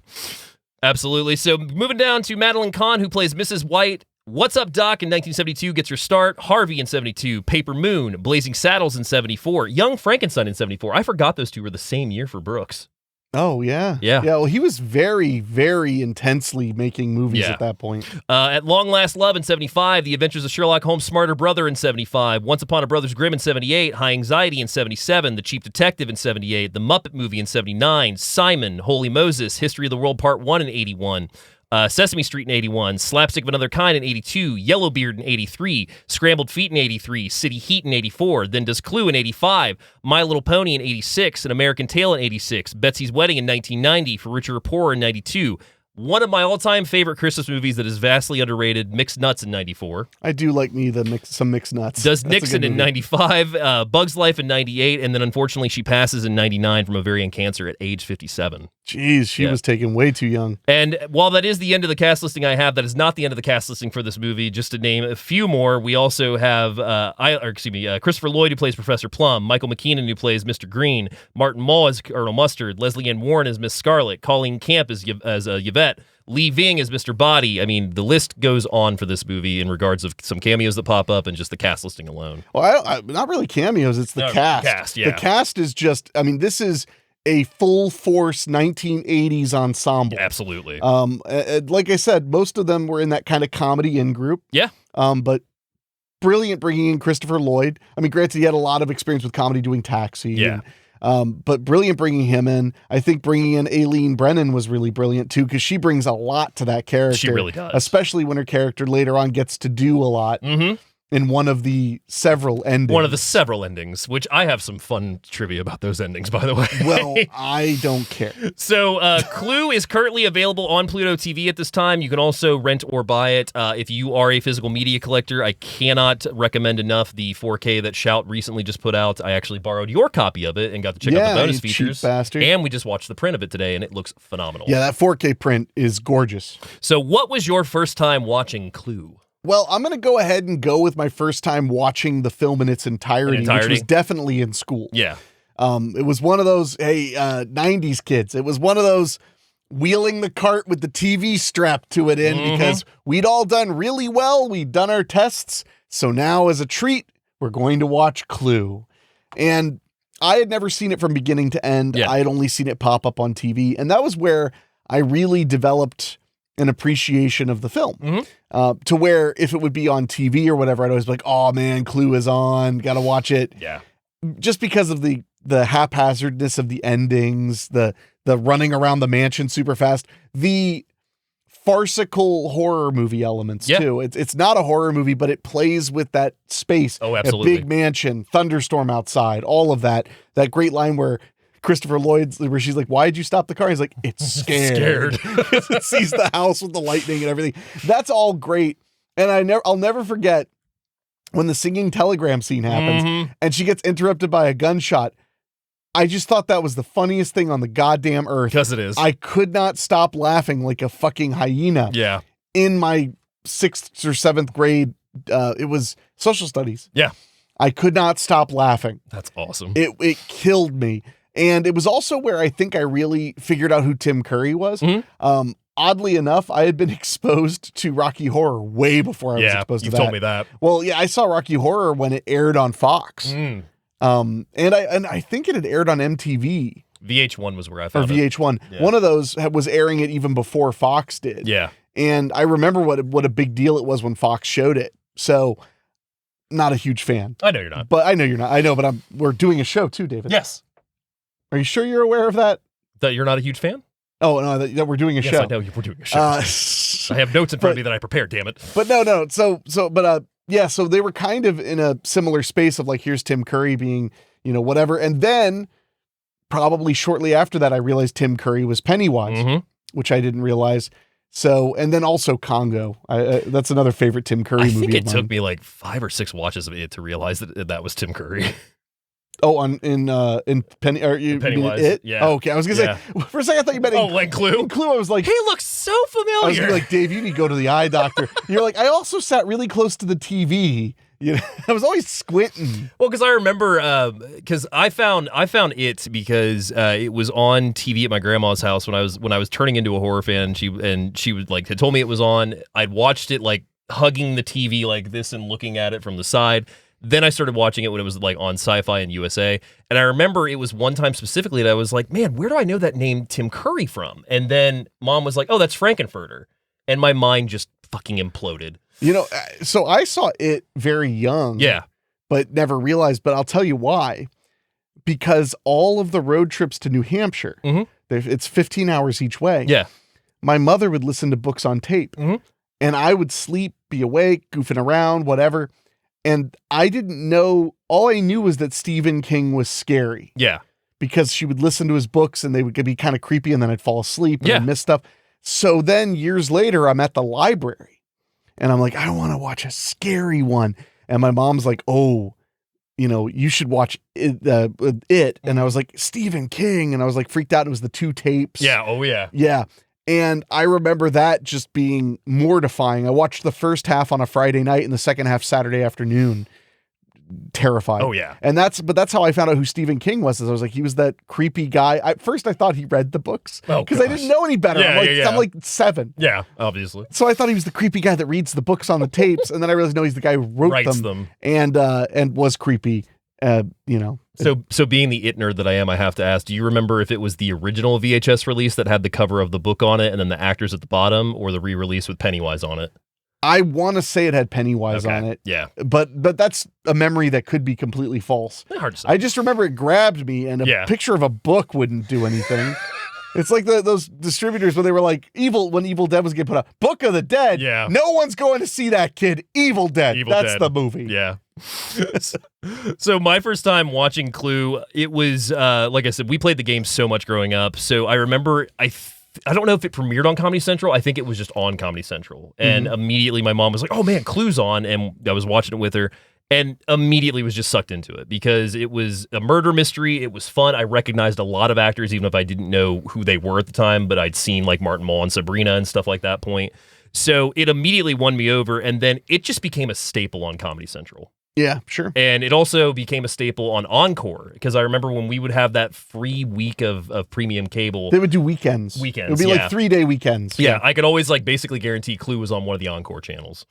absolutely. So moving down to Madeline Kahn, who plays Mrs. White. What's Up, Doc in 1972 gets her start. Harvey in 72. Paper Moon. Blazing Saddles in 74. Young Frankenstein in 74. I forgot those two were the same year for Brooks. Oh, yeah. Yeah. Yeah, well, he was very, very intensely making movies at that point. At Long Last Love in 75. The Adventures of Sherlock Holmes' Smarter Brother in 75. Once Upon a Brother's Grimm in 78. High Anxiety in 77. The Cheap Detective in 78. The Muppet Movie in 79. Simon, Holy Moses, History of the World Part 1 in 81. Sesame Street in 81, Slapstick of Another Kind in 82, Yellowbeard in 83, Scrambled Feet in 83, City Heat in 84, Then Does Clue in 85, My Little Pony in 86, An American Tail in 86, Betsy's Wedding in 1990, For Richer or Poorer in 92. One of my all-time favorite Christmas movies that is vastly underrated, Mixed Nuts in 94. I do like me some Mixed Nuts. Does Nixon in 95, Bug's Life in 98, and then unfortunately she passes in 99 from ovarian cancer at age 57. Jeez, she was taken way too young. And while that is the end of the cast listing I have, that is not the end of the cast listing for this movie. Just to name a few more, we also have Christopher Lloyd, who plays Professor Plum, Michael McKeenan, who plays Mr. Green, Martin Mull as Colonel Mustard, Leslie Ann Warren as Miss Scarlet, Colleen Camp as Yvette, Lee Ving as Mr. Body. I mean, the list goes on for this movie in regards of some cameos that pop up and just the cast listing alone. Well, not really cameos. It's the cast. Yeah. The cast is just, I mean, this is a full force 1980s ensemble. Absolutely. Like I said, most of them were in that kind of comedy in group. Yeah. But brilliant bringing in Christopher Lloyd. I mean, granted, he had a lot of experience with comedy doing Taxi. Yeah. But brilliant bringing him in. I think bringing in Aileen Brennan was really brilliant too, because she brings a lot to that character. She really does. Especially when her character later on gets to do a lot. In one of the several endings. One of the several endings, which I have some fun trivia about those endings, by the way. Well, I don't care. So, Clue is currently available on Pluto TV at this time. You can also rent or buy it. If you are a physical media collector, I cannot recommend enough the 4K that Shout recently just put out. I actually borrowed your copy of it and got to check out the bonus features. Cheap bastard. And we just watched the print of it today, and it looks phenomenal. Yeah, that 4K print is gorgeous. So, what was your first time watching Clue? Well, I'm going to go ahead and go with my first time watching the film in its entirety, which was definitely in school. Yeah. It was one of those, 90s kids. It was one of those wheeling the cart with the TV strapped to it in because we'd all done really well. We'd done our tests. So now as a treat, we're going to watch Clue. And I had never seen it from beginning to end. Yeah. I had only seen it pop up on TV. And that was where I really developed an appreciation of the film to where if it would be on TV or whatever, I'd always be like, oh man, Clue is on, got to watch it. Yeah. Just because of the haphazardness of the endings, the running around the mansion super fast, the farcical horror movie elements too. It's not a horror movie, but it plays with that space. Oh, absolutely. A big mansion, thunderstorm outside, all of that. That great line where Christopher Lloyd's, where she's like, why'd you stop the car? He's like, it's scared. It sees the house with the lightning and everything. That's all great. And I'll never forget when the singing telegram scene happens and she gets interrupted by a gunshot. I just thought that was the funniest thing on the goddamn earth. Because it is. I could not stop laughing like a fucking hyena. Yeah. In my 6th or 7th grade, it was social studies. Yeah. I could not stop laughing. That's awesome. It killed me. And it was also where I think I really figured out who Tim Curry was. oddly enough, I had been exposed to Rocky Horror way before I was exposed to that. You told me that. Well, yeah, I saw Rocky Horror when it aired on Fox. And I think it had aired on MTV. VH1 was where I found it. Or VH1. Yeah. One of those was airing it even before Fox did. Yeah. And I remember what a big deal it was when Fox showed it. So, not a huge fan. I know you're not. But I know you're not. I know, but we're doing a show too, David. Yes. Are you sure you're aware of that? That you're not a huge fan? Oh, no, that we're doing a show. Yes, I know we're doing a show. I have notes in front of me that I prepared, damn it. But no. So they were kind of in a similar space of like, here's Tim Curry being, whatever. And then probably shortly after that, I realized Tim Curry was Pennywise, which I didn't realize. So, and then also Congo. That's another favorite Tim Curry movie. I think it of took mine. me like 5 or 6 watches of it to realize that was Tim Curry. Oh, in Pennywise, It? yeah. Oh, okay. I was gonna say for a second I thought you meant like Clue. In Clue, I was like, he looks so familiar. I was gonna be like, Dave, you need to go to the eye doctor. You're like, I also sat really close to the TV. I was always squinting. Well, because I remember, because I found it because it was on TV at my grandma's house when I was turning into a horror fan. She was like had told me it was on. I'd watched it like hugging the TV like this and looking at it from the side. Then I started watching it when it was like on Sci-Fi and USA. And I remember it was one time specifically that I was like, man, where do I know that name Tim Curry from? And then Mom was like, oh, that's Frankenfurter. And my mind just fucking imploded. So I saw it very young. Yeah. But never realized. But I'll tell you why. Because all of the road trips to New Hampshire, it's 15 hours each way. Yeah. My mother would listen to books on tape. And I would sleep, be awake, goofing around, whatever. And I didn't know, all I knew was that Stephen King was scary. Yeah. Because she would listen to his books and they would be kind of creepy and then I'd fall asleep and I'd miss stuff. So then years later, I'm at the library and I'm like, I want to watch a scary one. And my mom's like, oh, you should watch it. And I was like, Stephen King. And I was like freaked out. It was the 2 tapes. Yeah. Oh, yeah. Yeah. And I remember that just being mortifying. I watched the first half on a Friday night and the second half Saturday afternoon. Terrified. Oh, yeah. And that's how I found out who Stephen King was. Is I was like, he was that creepy guy. At first I thought he read the books because I didn't know any better. I'm like 7. Yeah, obviously. So I thought he was the creepy guy that reads the books on the tapes. And then I realized, no, he's the guy who writes them. And was creepy, So being the it nerd that I am, I have to ask, do you remember if it was the original VHS release that had the cover of the book on it and then the actors at the bottom, or the re-release with Pennywise on it? I want to say it had Pennywise on it. Yeah. But that's a memory that could be completely false. Hard to say. I just remember it grabbed me and a picture of a book wouldn't do anything. It's like those distributors where they were like, when Evil Dead was getting put out, Book of the Dead. Yeah. No one's going to see that, kid. Evil Dead. That's the movie. Yeah. So my first time watching Clue, it was, like I said, we played the game so much growing up. So I remember, I don't know if it premiered on Comedy Central. I think it was just on Comedy Central. And immediately my mom was like, oh man, Clue's on. And I was watching it with her. And immediately was just sucked into it because it was a murder mystery. It was fun. I recognized a lot of actors, even if I didn't know who they were at the time, but I'd seen like Martin Mull and Sabrina and stuff like that point. So it immediately won me over. And then it just became a staple on Comedy Central. Yeah, sure. And it also became a staple on Encore because I remember when we would have that free week of premium cable. They would do weekends. It would be like 3-day weekends. Yeah, I could always like basically guarantee Clue was on one of the Encore channels.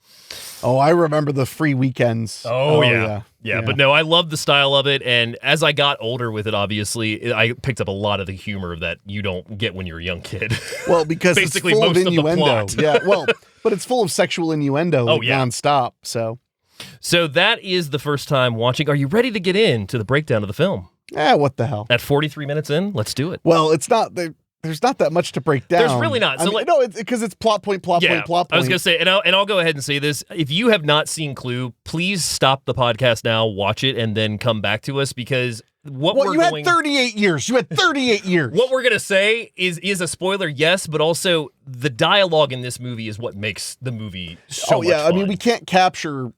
Oh, I remember the free weekends. Oh yeah. But no, I love the style of it. And as I got older with it, obviously, I picked up a lot of the humor that you don't get when you're a young kid. Well, because basically it's full most of innuendo. Of the plot. Yeah, well, but it's full of sexual innuendo nonstop. So that is the first time watching. Are you ready to get into the breakdown of the film? What the hell? At 43 minutes in, let's do it. Well, it's not. There's not that much to break down. There's really not. So no, it's because it's plot point. I was gonna say, and I'll go ahead and say this: if you have not seen Clue, please stop the podcast now, watch it, and then come back to us because you had 38 years. You had 38 years. What we're gonna say is a spoiler, yes, but also the dialogue in this movie is what makes the movie so much fun. I mean, we can't capture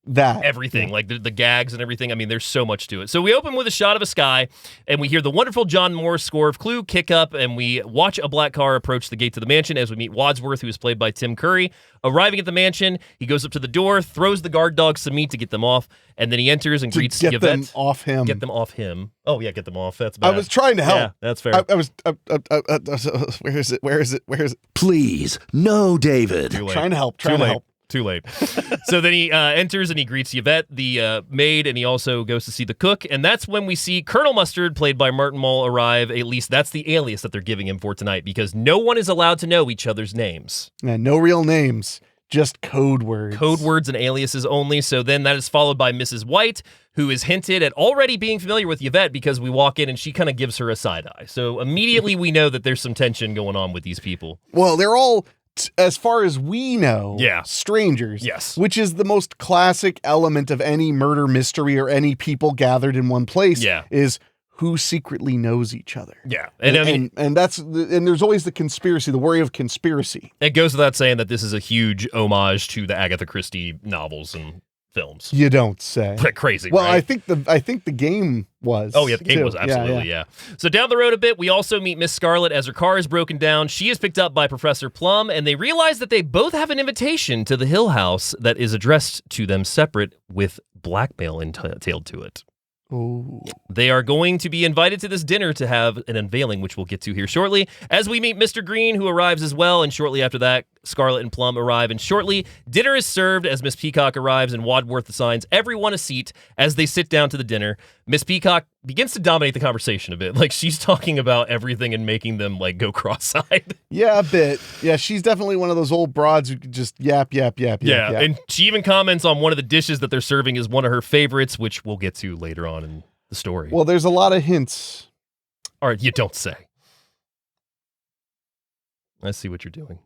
everything, like the gags and everything. I mean, there's so much to it. So we open with a shot of a sky, and we hear the wonderful John Morris score of Clue kick up, and we watch a black car approach the gate to the mansion as we meet Wadsworth, who is played by Tim Curry. Arriving at the mansion, he goes up to the door, throws the guard dogs some meat to get them off, and then he enters and greets get Yvette. them off him. Get them off him. Oh, yeah, get them off. That's bad. I was trying to help. Yeah, that's fair. I was, where is it? Please, no, David. Too late. Trying to help. Too late. So then he enters and he greets Yvette, the maid, and he also goes to see the cook. And that's when we see Colonel Mustard, played by Martin Mull, arrive. At least that's the alias that they're giving him for tonight, because no one is allowed to know each other's names. Yeah, no real names, just code words. Code words and aliases only. So then that is followed by Mrs. White, who is hinted at already being familiar with Yvette because we walk in and she kind of gives her a side eye. So immediately we know that there's some tension going on with these people. Well, they're all, as far as we know, Yeah. strangers. Yes. Which is the most classic element of any murder mystery or any people gathered in one place. Yeah. Is who secretly knows each other. Yeah. And I mean, and there's always the conspiracy, the worry of conspiracy. it goes without saying that this is a huge homage to the Agatha Christie novels and films. You don't say. Crazy, Well, right? I think the game was. Oh, yeah, the game too. was absolutely, yeah. So down the road a bit, we also meet Miss Scarlet as her car is broken down. She is picked up by Professor Plum, and they realize that they both have an invitation to the Hill House that is addressed to them separate with blackmail entailed to it. Oh. They are going to be invited to this dinner to have an unveiling, which we'll get to here shortly, as we meet Mr. Green, who arrives as well, and shortly after that, Scarlet and Plum arrive, and shortly, dinner is served as Miss Peacock arrives, and Wadsworth assigns everyone a seat as they sit down to the dinner. Miss Peacock begins to dominate the conversation a bit. Like, she's talking about everything and making them, like, go cross-eyed. Yeah, a bit. Yeah, she's definitely one of those old broads who could just yap. Yeah, and she even comments on one of the dishes that they're serving is one of her favorites, which we'll get to later on in the story. Well, there's a lot of hints. All right, you don't say. I see what you're doing.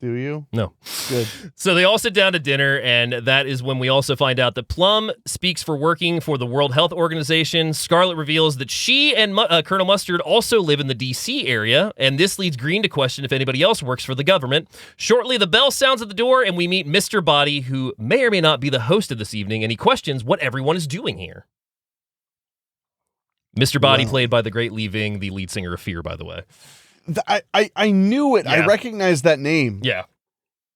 Do you? No. Good. So they all sit down to dinner, and that is when we also find out that Plum speaks for working for the World Health Organization. Scarlet reveals that she and Colonel Mustard also live in the D.C. area, and this leads Green to question if anybody else works for the government. Shortly, the bell sounds at the door, and we meet Mr. Body, who may or may not be the host of this evening, and he questions what everyone is doing here. Mr. Body, played by the great Lee Ving, the lead singer of Fear, by the way. I knew it. Yeah. I recognized that name. Yeah.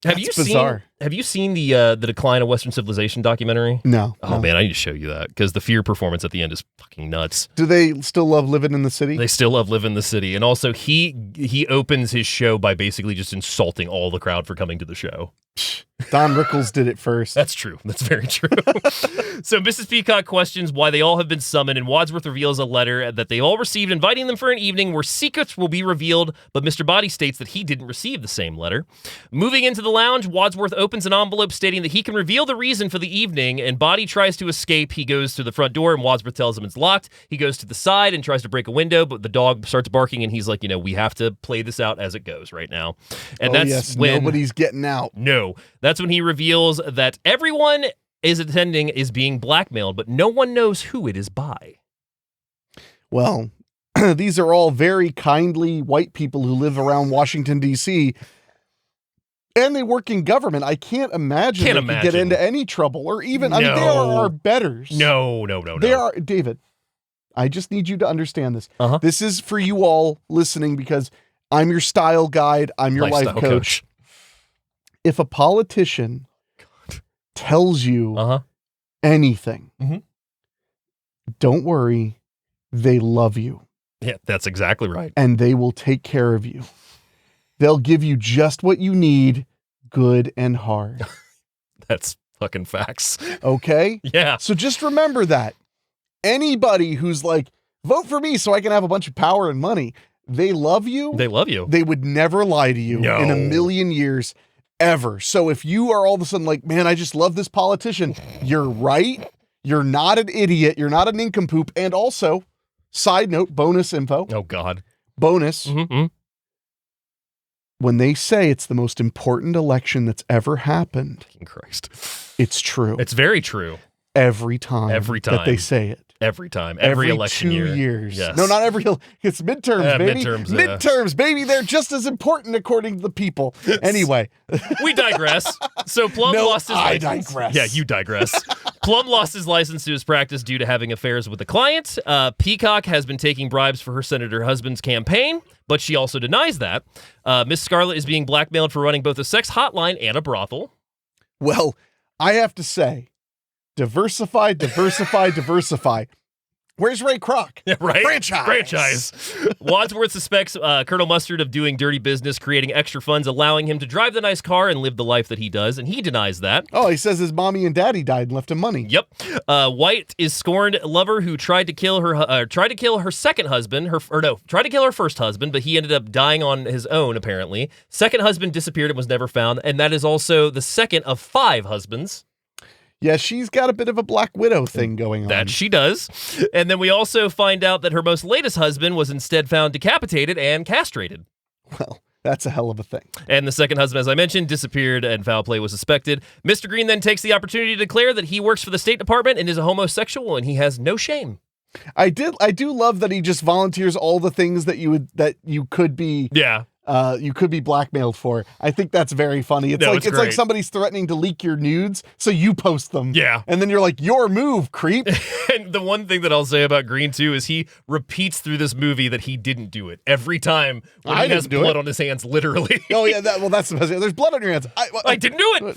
That's bizarre. Have you seen the Decline of Western Civilization documentary? No. Oh man, I need to show you that because the Fear performance at the end is fucking nuts. Do they still love living in the city? They still love living in the city, and also he opens his show by basically just insulting all the crowd for coming to the show. Don Rickles did it first. That's true. That's very true. So Mrs. Peacock questions why they all have been summoned, and Wadsworth reveals a letter that they all received inviting them for an evening where secrets will be revealed, but Mr. Body states that he didn't receive the same letter. Moving into the lounge, Wadsworth opens an envelope stating that he can reveal the reason for the evening, and Body tries to escape. He goes to the front door, and Wadsworth tells him it's locked. He goes to the side and tries to break a window, but the dog starts barking, and he's like, we have to play this out as it goes right now. And that's when nobody's getting out. No. That's when he reveals that everyone is attending is being blackmailed, but no one knows who it is by. Well, these are all very kindly white people who live around Washington, D.C., and they work in government. I can't imagine they could get into any trouble, or even, I mean, they are our betters. No. They are, David, I just need you to understand this. This is for you all listening because I'm your style guide. I'm your life coach. If a politician tells you anything, don't worry, they love you. Yeah, that's exactly right. And they will take care of you. They'll give you just what you need, good and hard. That's fucking facts. Okay? Yeah. So just remember that. Anybody who's like, vote for me so I can have a bunch of power and money, they love you. They love you. They would never lie to you in a million years. Ever. So if you are all of a sudden like, man, I just love this politician, you're right. You're not an idiot. You're not a nincompoop. And also, side note, bonus info. Oh, God. Bonus. When they say it's the most important election that's ever happened, Christ. it's true. It's very true. Every time Every that they time. say it. Every time. Every election 2 year. years. Yes. No, not every. It's midterms, baby. Midterms, yeah. Midterms, baby. They're just as important according to the people. Anyway. We digress. So Plum No, lost his I license. digress. Yeah, you digress. Plum lost his license to his practice due to having affairs with a client. Peacock has been taking bribes for her senator husband's campaign, but she also denies that. Miss Scarlett is being blackmailed for running both a sex hotline and a brothel. Well, I have to say, diversify, diversify, diversify. Where's Ray Kroc? Yeah, right? Franchise. Wadsworth suspects Colonel Mustard of doing dirty business, creating extra funds, allowing him to drive the nice car and live the life that he does, and he denies that. Oh, he says his mommy and daddy died and left him money. Yep. White is scorned lover who tried to kill her second husband, tried to kill her first husband, but he ended up dying on his own, apparently. Second husband disappeared and was never found, and that is also the second of 5 husbands. Yeah, she's got a bit of a Black Widow thing going on. That she does. And then we also find out that her most latest husband was instead found decapitated and castrated. Well, that's a hell of a thing. And the second husband, as I mentioned, disappeared and foul play was suspected. Mr. Green then takes the opportunity to declare that he works for the State Department and is a homosexual, and he has no shame. I do love that he just volunteers all the things that you could be. Yeah. You could be blackmailed for. I think that's very funny. It's like great. somebody's threatening to leak your nudes, so you post them. Yeah. And then you're like, your move, creep. And the one thing that I'll say about Green, too, is he repeats through this movie that he didn't do it. Every time when he has blood on his hands, literally. Oh, yeah. That's the best. There's blood on your hands. I didn't do it.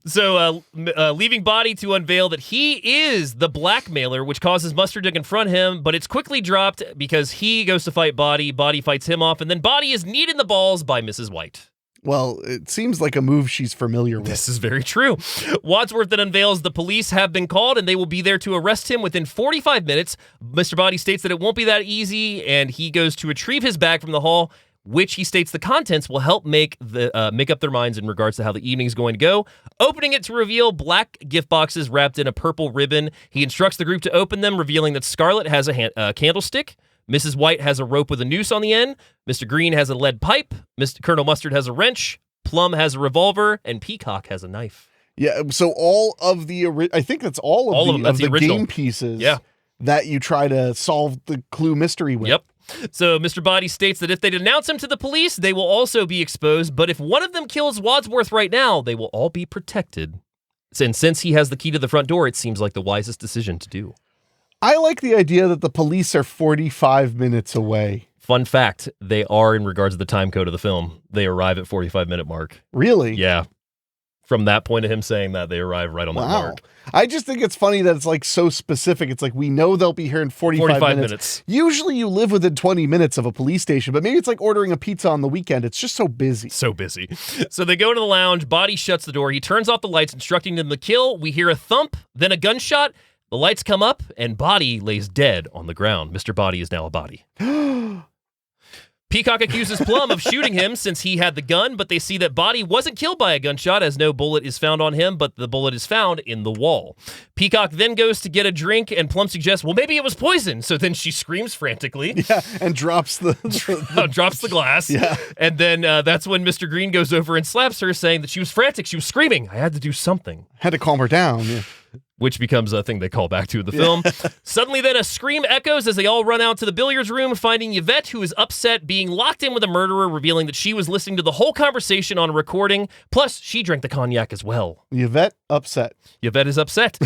So, leaving Body to unveil that he is the blackmailer, which causes Mustard to confront him, but it's quickly dropped because he goes to fight Body. Body fights him off, and then Body is kneed in the balls by Mrs. White. Well, it seems like a move she's familiar with. This is very true. Wadsworth then unveils the police have been called and they will be there to arrest him within 45 minutes. Mr. Body states that it won't be that easy, and he goes to retrieve his bag from the hall, which he states the contents will help make up their minds in regards to how the evening is going to go. Opening it to reveal black gift boxes wrapped in a purple ribbon. He instructs the group to open them, revealing that Scarlett has a candlestick. Mrs. White has a rope with a noose on the end. Mr. Green has a lead pipe. Colonel Mustard has a wrench. Plum has a revolver. And Peacock has a knife. Yeah, so all of the, I think that's all of them. That's the original game pieces Yeah. that you try to solve the clue mystery with. Yep. So Mr. Body states that if they denounce him to the police, they will also be exposed. But if one of them kills Wadsworth right now, they will all be protected. And since he has the key to the front door, it seems like the wisest decision to do. I like the idea that the police are 45 minutes away. Fun fact, they are in regards to the time code of the film. They arrive at 45-minute mark. Really? Yeah. From that point of him saying that, they arrive right on that mark. I just think it's funny that it's like so specific. It's like, we know they'll be here in 45 minutes. Usually you live within 20 minutes of a police station, but maybe it's like ordering a pizza on the weekend. It's just so busy. So busy. So they go to the lounge. Body shuts the door. He turns off the lights, instructing them to kill. We hear a thump, then a gunshot. The lights come up, and Body lays dead on the ground. Mr. Body is now a body. Peacock accuses Plum of shooting him since he had the gun, but they see that Body wasn't killed by a gunshot as no bullet is found on him, but the bullet is found in the wall. Peacock then goes to get a drink, and Plum suggests, well, maybe it was poison. So then she screams frantically. Yeah, and drops the drops the glass. Yeah. And then that's when Mr. Green goes over and slaps her, saying that she was frantic. She was screaming. I had to do something. Had to calm her down. Yeah. Which becomes a thing they call back to in the film. Suddenly then a scream echoes as they all run out to the billiards room, finding Yvette, who is upset, being locked in with a murderer, revealing that she was listening to the whole conversation on a recording. Plus, she drank the cognac as well. Yvette upset. Yvette is upset.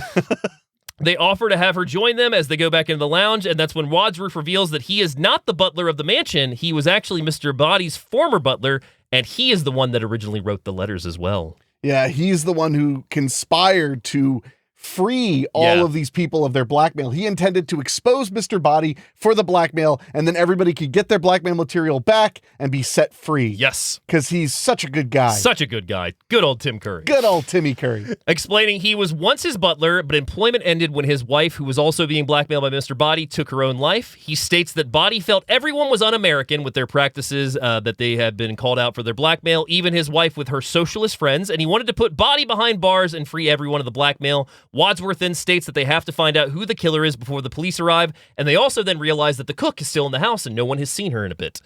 They offer to have her join them as they go back into the lounge, and that's when Wadsworth reveals that he is not the butler of the mansion. He was actually Mr. Body's former butler, and he is the one that originally wrote the letters as well. Yeah, he's the one who conspired to free all of these people of their blackmail. He intended to expose Mr. Body for the blackmail, and then everybody could get their blackmail material back and be set free. Yes. Because he's such a good guy. Such a good guy. Good old Tim Curry. Good old Timmy Curry. Explaining he was once his butler, but employment ended when his wife, who was also being blackmailed by Mr. Body, took her own life. He states that Body felt everyone was un-American with their practices, that they had been called out for their blackmail, even his wife with her socialist friends, and he wanted to put Body behind bars and free everyone of the blackmail. Wadsworth then states that they have to find out who the killer is before the police arrive, and they also then realize that the cook is still in the house and no one has seen her in a bit.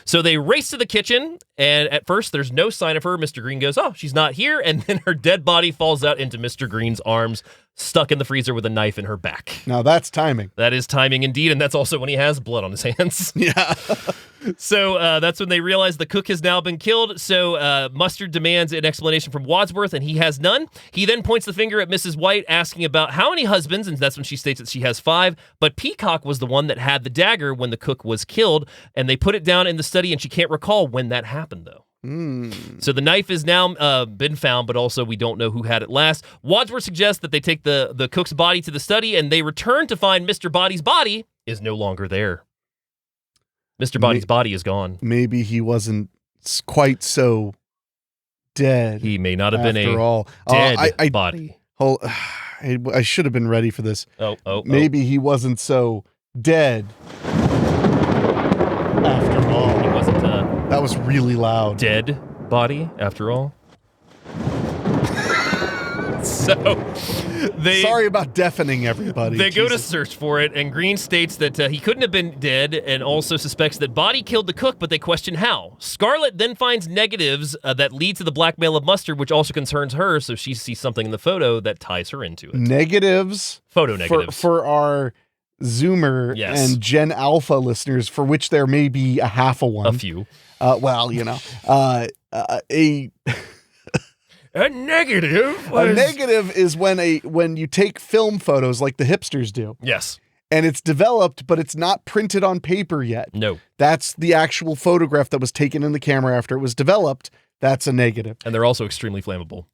So they race to the kitchen, and at first there's no sign of her. Mr. Green goes, oh, she's not here, and then her dead body falls out into Mr. Green's arms, stuck in the freezer with a knife in her back. Now that's timing. That is timing indeed, and that's also when he has blood on his hands. Yeah. So that's when they realize the cook has now been killed. So Mustard demands an explanation from Wadsworth, and he has none. He then points the finger at Mrs. White, asking about how many husbands, and that's when she states that she has 5. But Peacock was the one that had the dagger when the cook was killed, and they put it down in the study, and she can't recall when that happened, though. So the knife is now been found, but also we don't know who had it last. Wadsworth suggests that they take the cook's body to the study, and they return to find Mr. Body's body is no longer there. Mr. Body's body is gone. Maybe he wasn't quite so dead. He may not have been a dead body. I should have been ready for this. Maybe he wasn't so dead after all. He wasn't that was really loud. Dead body after all. So sorry about deafening everybody. They go to search for it, and Green states that he couldn't have been dead, and also suspects that Body killed the cook, but they question how. Scarlett then finds negatives that lead to the blackmail of Mustard, which also concerns her, so she sees something in the photo that ties her into it. Negatives? Photo negatives. For our Zoomer and Gen Alpha listeners, for which there may be a half a one. A few. Well, you know, A negative was... A negative is when you take film photos like the hipsters do. Yes. And it's developed, but it's not printed on paper yet. No. That's the actual photograph that was taken in the camera after it was developed. That's a negative. And they're also extremely flammable.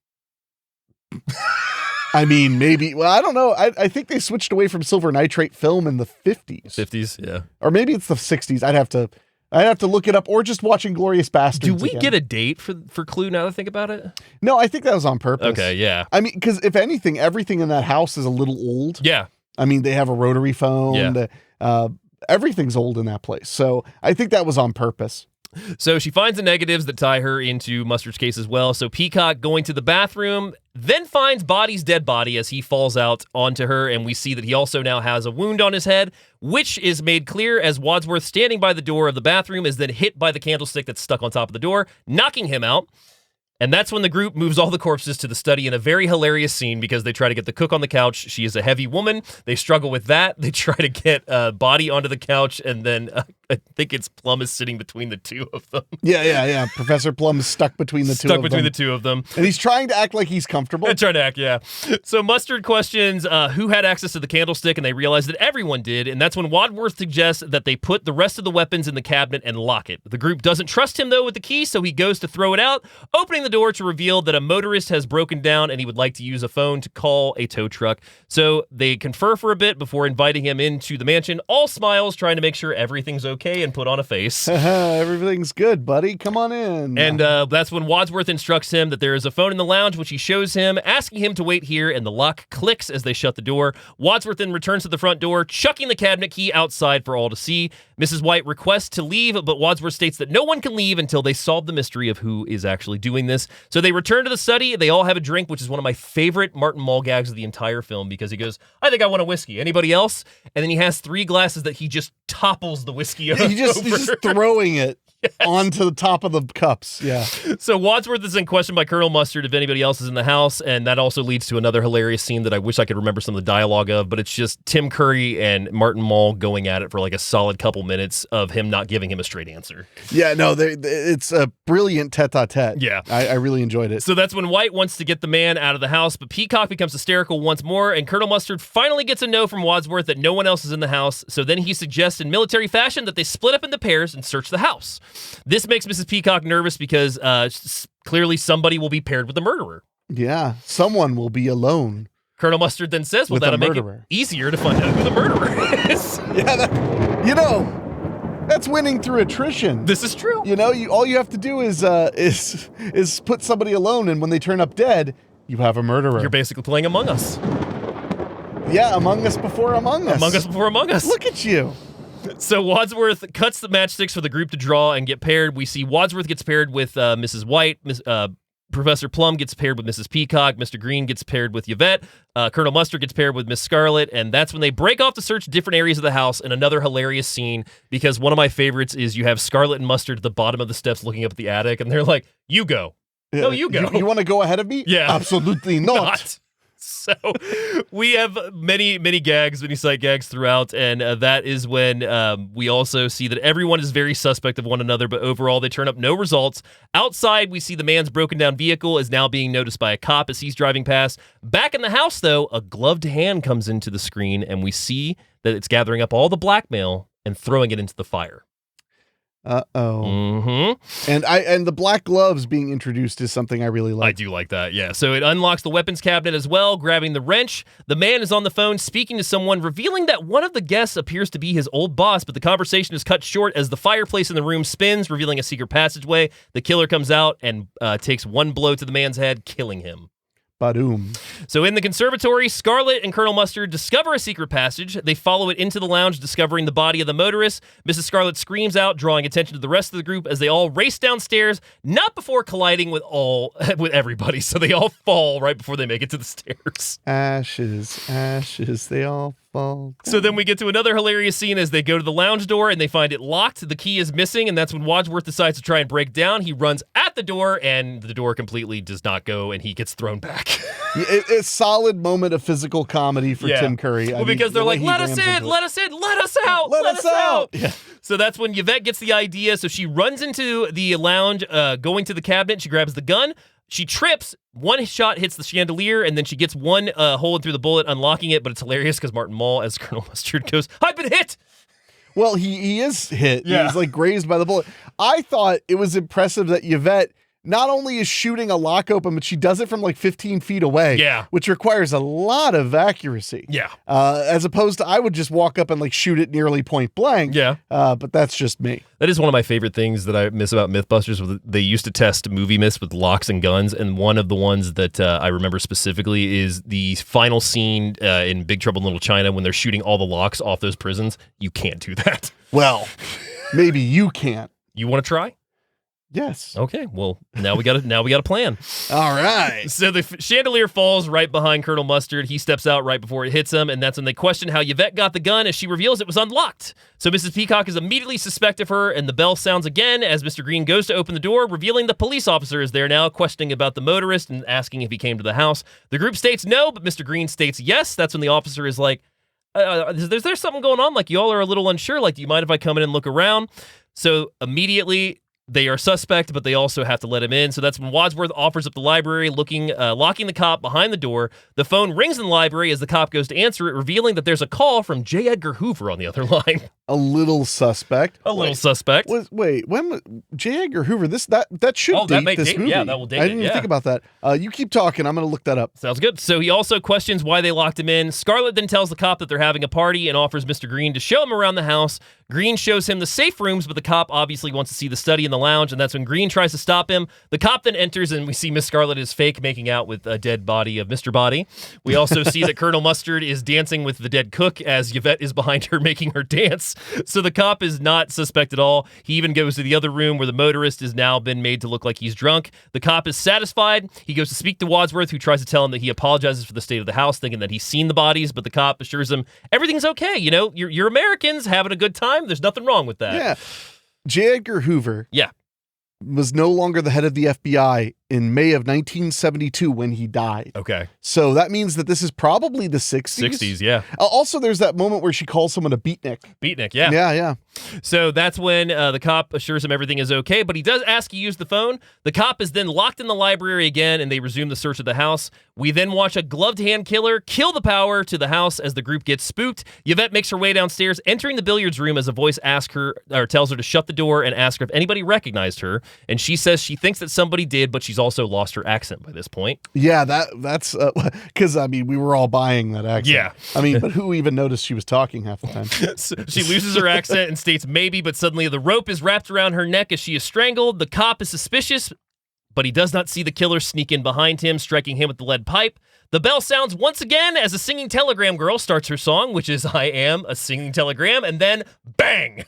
I mean, maybe. Well, I don't know. I think they switched away from silver nitrate film in the 50s. 50s, yeah. Or maybe it's the 60s. I'd have to look it up, or just watch Inglourious Basterds. Do we again. get a date for Clue now that I think about it? No, I think that was on purpose. Okay, yeah. I mean, because if anything, everything in that house is a little old. Yeah. I mean, they have a rotary phone. Yeah. Everything's old in that place. So I think that was on purpose. So she finds the negatives that tie her into Mustard's case as well. So Peacock going to the bathroom, then finds Body's dead body as he falls out onto her, and we see that he also now has a wound on his head, which is made clear as Wadsworth, standing by the door of the bathroom, is then hit by the candlestick that's stuck on top of the door, knocking him out. And that's when the group moves all the corpses to the study in a very hilarious scene because they try to get the cook on the couch. She is a heavy woman. They struggle with that. They try to get Body onto the couch, and then I think it's Plum is sitting between the two of them. Yeah. Professor Plum is stuck between the two of them. Stuck between the two of them. And he's trying to act like he's comfortable. Trying to act, yeah. So Mustard questions who had access to the candlestick, and they realize that everyone did, and that's when Wadsworth suggests that they put the rest of the weapons in the cabinet and lock it. The group doesn't trust him, though, with the key, so he goes to throw it out, opening the door to reveal that a motorist has broken down and he would like to use a phone to call a tow truck. So they confer for a bit before inviting him into the mansion, all smiles, trying to make sure everything's okay and put on a face. Everything's good, buddy. Come on in. And that's when Wadsworth instructs him that there is a phone in the lounge, which he shows him, asking him to wait here, and the lock clicks as they shut the door. Wadsworth then returns to the front door, chucking the cabinet key outside for all to see. Mrs. White requests to leave, but Wadsworth states that no one can leave until they solve the mystery of who is actually doing this. So they return to the study. They all have a drink, which is one of my favorite Martin Mull gags of the entire film, because he goes, I think I want a whiskey. Anybody else? And then he has 3 glasses that he just topples the whiskey over. He's just throwing it onto the top of the cups. Yeah. So Wadsworth is in question by Colonel Mustard if anybody else is in the house, and that also leads to another hilarious scene that I wish I could remember some of the dialogue of, but it's just Tim Curry and Martin Mull going at it for like a solid couple minutes of him not giving him a straight answer. Yeah, no, it's a brilliant tete-a-tete. Yeah. I really enjoyed it. So that's when White wants to get the man out of the house, but Peacock becomes hysterical once more, and Colonel Mustard finally gets a no from Wadsworth that no one else is in the house, so then he suggests in military fashion that they split up into pairs and search the house. This makes Mrs. Peacock nervous because clearly somebody will be paired with the murderer. Yeah, someone will be alone. Colonel Mustard then says, well, that'll make it easier to find out who the murderer is. Yeah, that's winning through attrition. This is true. All you have to do is put somebody alone, and when they turn up dead, you have a murderer. You're basically playing Among Us. Yeah, Among Us before Among Us. Among Us before Among Us. Look at you. So Wadsworth cuts the matchsticks for the group to draw and get paired. We see Wadsworth gets paired with Mrs. White. Professor Plum gets paired with Mrs. Peacock. Mr. Green gets paired with Yvette. Colonel Mustard gets paired with Miss Scarlet. And that's when they break off to search different areas of the house in another hilarious scene, because one of my favorites is you have Scarlet and Mustard at the bottom of the steps looking up at the attic, and they're like, you go. Yeah, no, you go. You want to go ahead of me? Yeah. Absolutely not. So we have many gags, many sight gags throughout, and that is when we also see that everyone is very suspect of one another, but overall they turn up no results. Outside, we see the man's broken down vehicle is now being noticed by a cop as he's driving past. Back in the house, though, a gloved hand comes into the screen, and we see that it's gathering up all the blackmail and throwing it into the fire. Uh-oh. Mm-hmm. And the black gloves being introduced is something I really like. I do like that, yeah. So it unlocks the weapons cabinet as well, grabbing the wrench. The man is on the phone speaking to someone, revealing that one of the guests appears to be his old boss, but the conversation is cut short as the fireplace in the room spins, revealing a secret passageway. The killer comes out and takes one blow to the man's head, killing him. Badoom. So in the conservatory, Scarlet and Colonel Mustard discover a secret passage. They follow it into the lounge, discovering the body of the motorist. Mrs. Scarlet screams out, drawing attention to the rest of the group as they all race downstairs, not before colliding with everybody. So they all fall right before they make it to the stairs. Ashes, ashes, they all fall down. So then we get to another hilarious scene as they go to the lounge door and they find it locked. The key is missing, and that's when Wadsworth decides to try and break down. He runs at the door, and the door completely does not go, and he gets thrown back. A solid moment of physical comedy for Tim Curry. Well, because they're like, let us in, let us in, let us out, let us out. Yeah. So that's when Yvette gets the idea. So she runs into the lounge, going to the cabinet. She grabs the gun. She trips. One shot hits the chandelier, and then she gets one hole in through the bullet, unlocking it. But it's hilarious because Martin Mull, as Colonel Mustard, goes, I've been hit. Well, he is hit. Yeah. He's like grazed by the bullet. I thought it was impressive that Yvette not only is shooting a lock open, but she does it from like 15 feet away. Yeah. Which requires a lot of accuracy. Yeah. As opposed to I would just walk up and like shoot it nearly point blank. Yeah. But that's just me. That is one of my favorite things that I miss about Mythbusters. They used to test movie myths with locks and guns, and one of the ones that I remember specifically is the final scene in Big Trouble in Little China when they're shooting all the locks off those prisons. You can't do that. Well, maybe you can't. You want to try? Yes. Okay. Well, now we got a plan. All right. So the chandelier falls right behind Colonel Mustard. He steps out right before it hits him, and that's when they question how Yvette got the gun as she reveals it was unlocked. So Mrs. Peacock is immediately suspect of her, and the bell sounds again as Mr. Green goes to open the door, revealing the police officer is there now, questioning about the motorist and asking if he came to the house. The group states no, but Mr. Green states yes. That's when the officer is like, is there something going on? Like, y'all are a little unsure. Like, do you mind if I come in and look around? So immediately they are suspect, but they also have to let him in. So that's when Wadsworth offers up the library, locking the cop behind the door. The phone rings in the library as the cop goes to answer it, revealing that there's a call from J. Edgar Hoover on the other line. A little suspect. Suspect. Wait, when was J. Edgar Hoover? That should date this movie. Yeah, that will date it. I didn't even think about that. You keep talking. I'm going to look that up. Sounds good. So he also questions why they locked him in. Scarlet then tells the cop that they're having a party and offers Mr. Green to show him around the house. Green shows him the safe rooms, but the cop obviously wants to see the study in the lounge, and that's when Green tries to stop him. The cop then enters, and we see Miss Scarlet is fake making out with a dead body of Mr. Body. We also see that Colonel Mustard is dancing with the dead cook as Yvette is behind her making her dance. So the cop is not suspect at all. He even goes to the other room where the motorist has now been made to look like he's drunk. The cop is satisfied. He goes to speak to Wadsworth, who tries to tell him that he apologizes for the state of the house, thinking that he's seen the bodies, but the cop assures him everything's okay. You know, you're Americans having a good time. There's nothing wrong with that. Yeah. J. Edgar Hoover. Yeah. Was no longer the head of the FBI in May of 1972 when he died. Okay. So that means that this is probably the 60s. 60s, yeah. Also, there's that moment where she calls someone a beatnik. Beatnik, yeah. Yeah. So that's when the cop assures him everything is okay, but he does ask he use the phone. The cop is then locked in the library again, and they resume the search of the house. We then watch a gloved hand killer kill the power to the house as the group gets spooked. Yvette makes her way downstairs, entering the billiards room as a voice asks her, or tells her to shut the door and ask her if anybody recognized her. And she says she thinks that somebody did, but she's also lost her accent by this point. Yeah, that's because, we were all buying that accent. Yeah. But who even noticed she was talking half the time? So she loses her accent and states maybe, but suddenly the rope is wrapped around her neck as she is strangled. The cop is suspicious, but he does not see the killer sneak in behind him, striking him with the lead pipe. The bell sounds once again as a singing telegram girl starts her song, which is I Am a Singing Telegram, and then bang!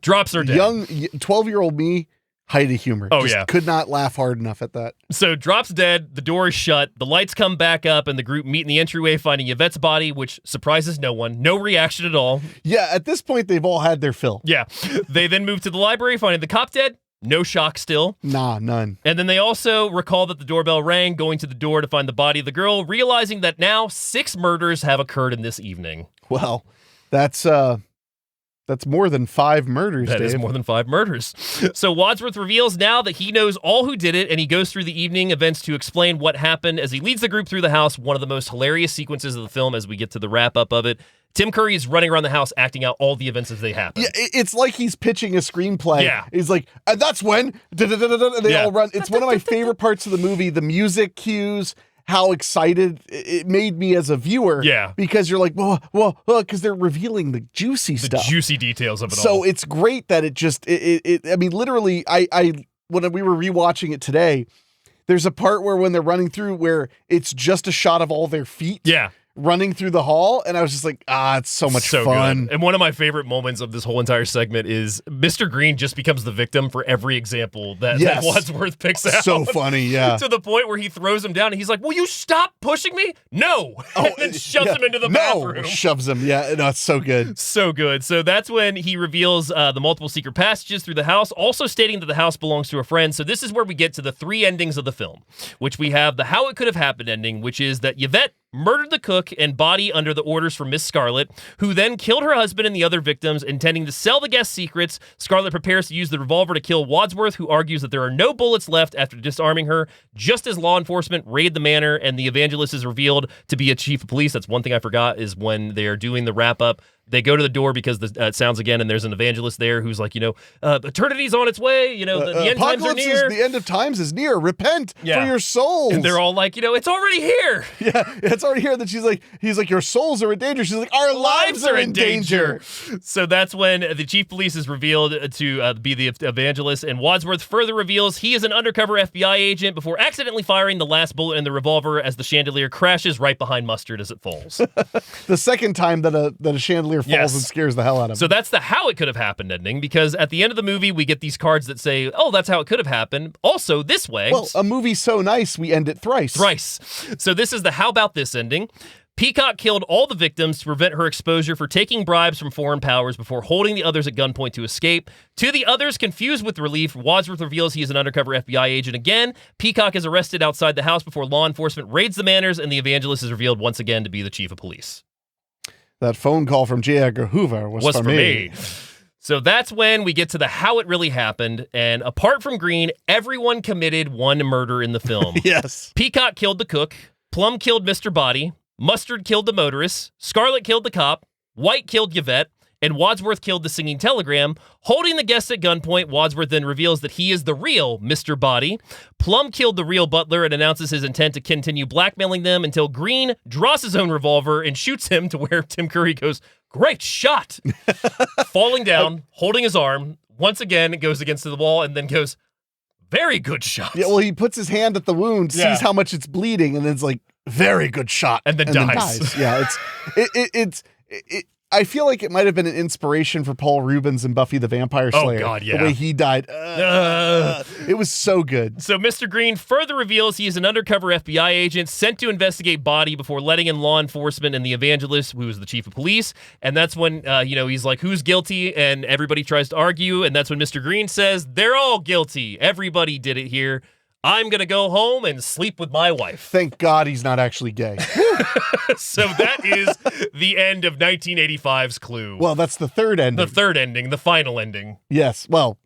Drops her down. Young 12-year-old me height of humor. Oh, Just yeah. could not laugh hard enough at that. So drops dead, the door is shut, the lights come back up, and the group meet in the entryway finding Yvette's body, which surprises no one. No reaction at all. Yeah, at this point, they've all had their fill. Yeah. They then move to the library, finding the cop dead. No shock still. Nah, none. And then they also recall that the doorbell rang, going to the door to find the body of the girl, realizing that now 6 murders have occurred in this evening. Well, that's more than 5 murders, That Dave. is more than 5 murders. So Wadsworth reveals now that he knows all who did it, and he goes through the evening events to explain what happened as he leads the group through the house, one of the most hilarious sequences of the film as we get to the wrap-up of it. Tim Curry is running around the house acting out all the events as they happen. Yeah, it's like he's pitching a screenplay. Yeah. He's like, and that's when, and they all run. It's one of my favorite parts of the movie, the music cues, how excited it made me as a viewer. Yeah. Because you're like, whoa, because they're revealing the juicy The stuff. juicy details of it all. So it's great that it just, I mean, literally, I when we were rewatching it today, there's a part where when they're running through where it's just a shot of all their feet. Yeah. Running through the hall, and I was just like, it's so much fun. Good. And one of my favorite moments of this whole entire segment is Mr. Green just becomes the victim for every example that Wadsworth picks out. So funny, yeah. To the point where he throws him down and he's like, will you stop pushing me? No. And then shoves him into the bathroom. Shoves him. Yeah, no, it's so good. So good. So that's when he reveals the multiple secret passages through the house, also stating that the house belongs to a friend. So this is where we get to the 3 endings of the film, which we have the how it could have happened ending, which is that Yvette murdered the cook and body under the orders from Miss Scarlett, who then killed her husband and the other victims, intending to sell the guests' secrets. Scarlett prepares to use the revolver to kill Wadsworth, who argues that there are no bullets left after disarming her, just as law enforcement raid the manor and the evangelist is revealed to be a chief of police. That's one thing I forgot, is when they're doing the wrap-up, they go to the door because it sounds again, and there's an evangelist there who's like, eternity's on its way, the end times are near. The end of times is near. Repent for your souls. And they're all like, it's already here. Yeah, it's already here. That he's like, your souls are in danger. She's like, our lives are in danger. So that's when the chief of police is revealed to be the evangelist, and Wadsworth further reveals he is an undercover FBI agent before accidentally firing the last bullet in the revolver as the chandelier crashes right behind Mustard as it falls. The second time that a chandelier falls and scares the hell out of him. So that's the how it could have happened ending, because at the end of the movie, we get these cards that say, oh, that's how it could have happened. Also, this way. Well, a movie so nice, we end it thrice. So this is the how about this ending. Peacock killed all the victims to prevent her exposure for taking bribes from foreign powers before holding the others at gunpoint to escape. To the others, confused with relief, Wadsworth reveals he is an undercover FBI agent again. Peacock is arrested outside the house before law enforcement raids the manors, and the evangelist is revealed once again to be the chief of police. That phone call from J. Edgar Hoover was for me. So that's when we get to the how it really happened. And apart from Green, everyone committed one murder in the film. Yes. Peacock killed the cook. Plum killed Mr. Body. Mustard killed the motorist. Scarlett killed the cop. White killed Yvette. And Wadsworth killed the singing telegram. Holding the guests at gunpoint, Wadsworth then reveals that he is the real Mr. Body. Plum killed the real butler and announces his intent to continue blackmailing them until Green draws his own revolver and shoots him, to where Tim Curry goes, great shot. Falling down, holding his arm, once again goes against the wall and then goes, very good shot. Yeah, well, he puts his hand at the wound, sees how much it's bleeding, and then it's like, very good shot. And then dies. Yeah, I feel like it might have been an inspiration for Paul Rubens and Buffy the Vampire Slayer. Oh, God, yeah. The way he died. It was so good. So Mr. Green further reveals he is an undercover FBI agent sent to investigate Body before letting in law enforcement and the evangelist, who is the chief of police. And that's when, he's like, who's guilty? And everybody tries to argue. And that's when Mr. Green says, they're all guilty. Everybody did it here. I'm going to go home and sleep with my wife. Thank God he's not actually gay. So that is the end of 1985's Clue. Well, that's the third ending. The third ending, the final ending. Yes. Well,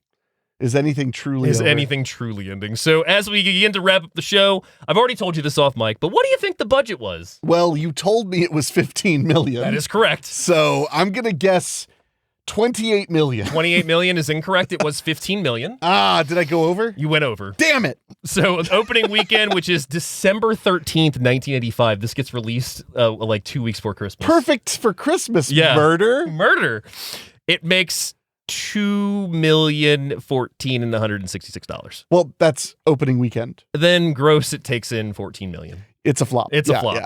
is anything truly over? Anything truly ending? So as we begin to wrap up the show, I've already told you this off mic, but what do you think the budget was? Well, you told me it was $15 million. That is correct. So I'm going to guess $28 million. $28 million is incorrect. It was $15 million. Did I go over? You went over. Damn it. So opening weekend, which is December 13th, 1985. This gets released like 2 weeks before Christmas. Perfect for Christmas. Yeah. Murder. It makes $2,014,166. Well, that's opening weekend. Then gross, it takes in $14 million. It's a flop. It's a flop. Yeah.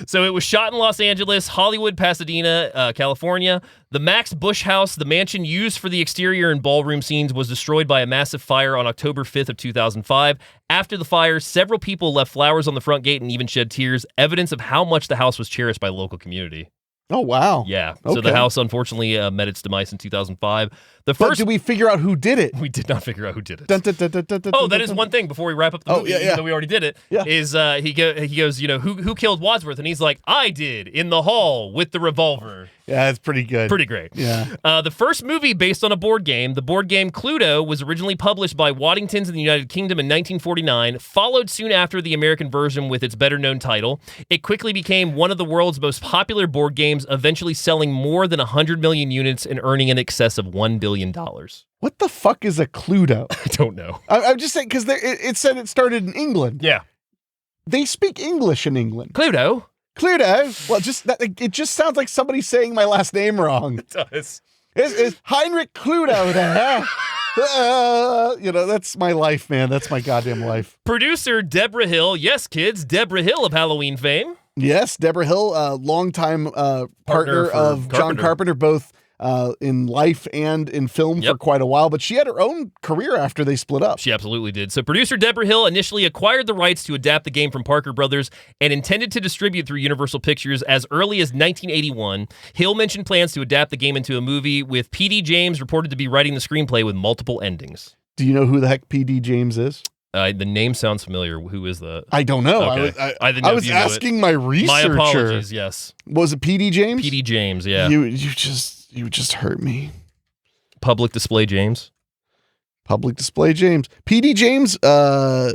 So it was shot in Los Angeles, Hollywood, Pasadena, California. The Max Bush house, the mansion used for the exterior and ballroom scenes, was destroyed by a massive fire on October 5th of 2005. After the fire, several people left flowers on the front gate and even shed tears, evidence of how much the house was cherished by the local community. Oh, wow. Yeah. Okay. So the house, unfortunately, met its demise in 2005. But did we figure out who did it? We did not figure out who did it. That is one thing before we wrap up the movie, even though we already did it, is he goes, who killed Wadsworth? And he's like, I did, in the hall with the revolver. Yeah, it's pretty good. Pretty great. Yeah. The first movie based on a board game, the board game Cluedo, was originally published by Waddingtons in the United Kingdom in 1949, followed soon after the American version with its better-known title. It quickly became one of the world's most popular board games, eventually selling more than 100 million units and earning in excess of $1 billion. What the fuck is a Cluedo? I don't know. I'm just saying, because it said it started in England. Yeah. They speak English in England. Cluedo? Well, it just sounds like somebody saying my last name wrong. It does. Is Henrique Cluedo there? That's my life, man. That's my goddamn life. Producer Deborah Hill. Yes, kids. Deborah Hill of Halloween fame. Yes, Deborah Hill, longtime partner of John Carpenter, both in life and in film for quite a while, but she had her own career after they split up. She absolutely did. So producer Deborah Hill initially acquired the rights to adapt the game from Parker Brothers and intended to distribute through Universal Pictures as early as 1981. Hill mentioned plans to adapt the game into a movie, with P.D. James reported to be writing the screenplay with multiple endings. Do you know who the heck P.D. James is? The name sounds familiar. Who is that? I don't know. Okay. I was asking my researcher. My apologies, yes. Was it P.D. James? P.D. James, yeah. You just hurt me. Public Display James. Public Display James. P.D. James, I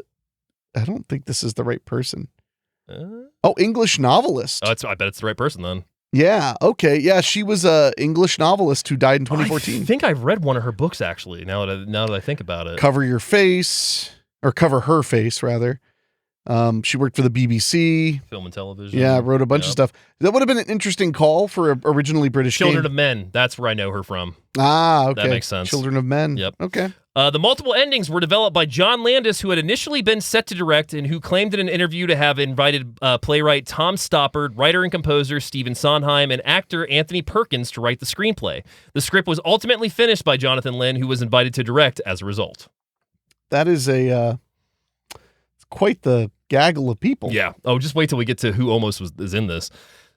don't think this is the right person. English novelist. Oh, I bet it's the right person then. Yeah, okay. Yeah, she was a English novelist who died in 2014. I think I've read one of her books, actually, now that I think about it. Cover Her Face, rather. She worked for the BBC. Film and television. Yeah, wrote a bunch of stuff. That would have been an interesting call for an originally British Children game. of Men. That's where I know her from. Ah, okay. That makes sense. Children of Men. Yep. Okay. The multiple endings were developed by John Landis, who had initially been set to direct and who claimed in an interview to have invited playwright Tom Stoppard, writer and composer Stephen Sondheim, and actor Anthony Perkins to write the screenplay. The script was ultimately finished by Jonathan Lynn, who was invited to direct as a result. That is it's quite the gaggle of people. Yeah. Oh, just wait till we get to who almost is in this.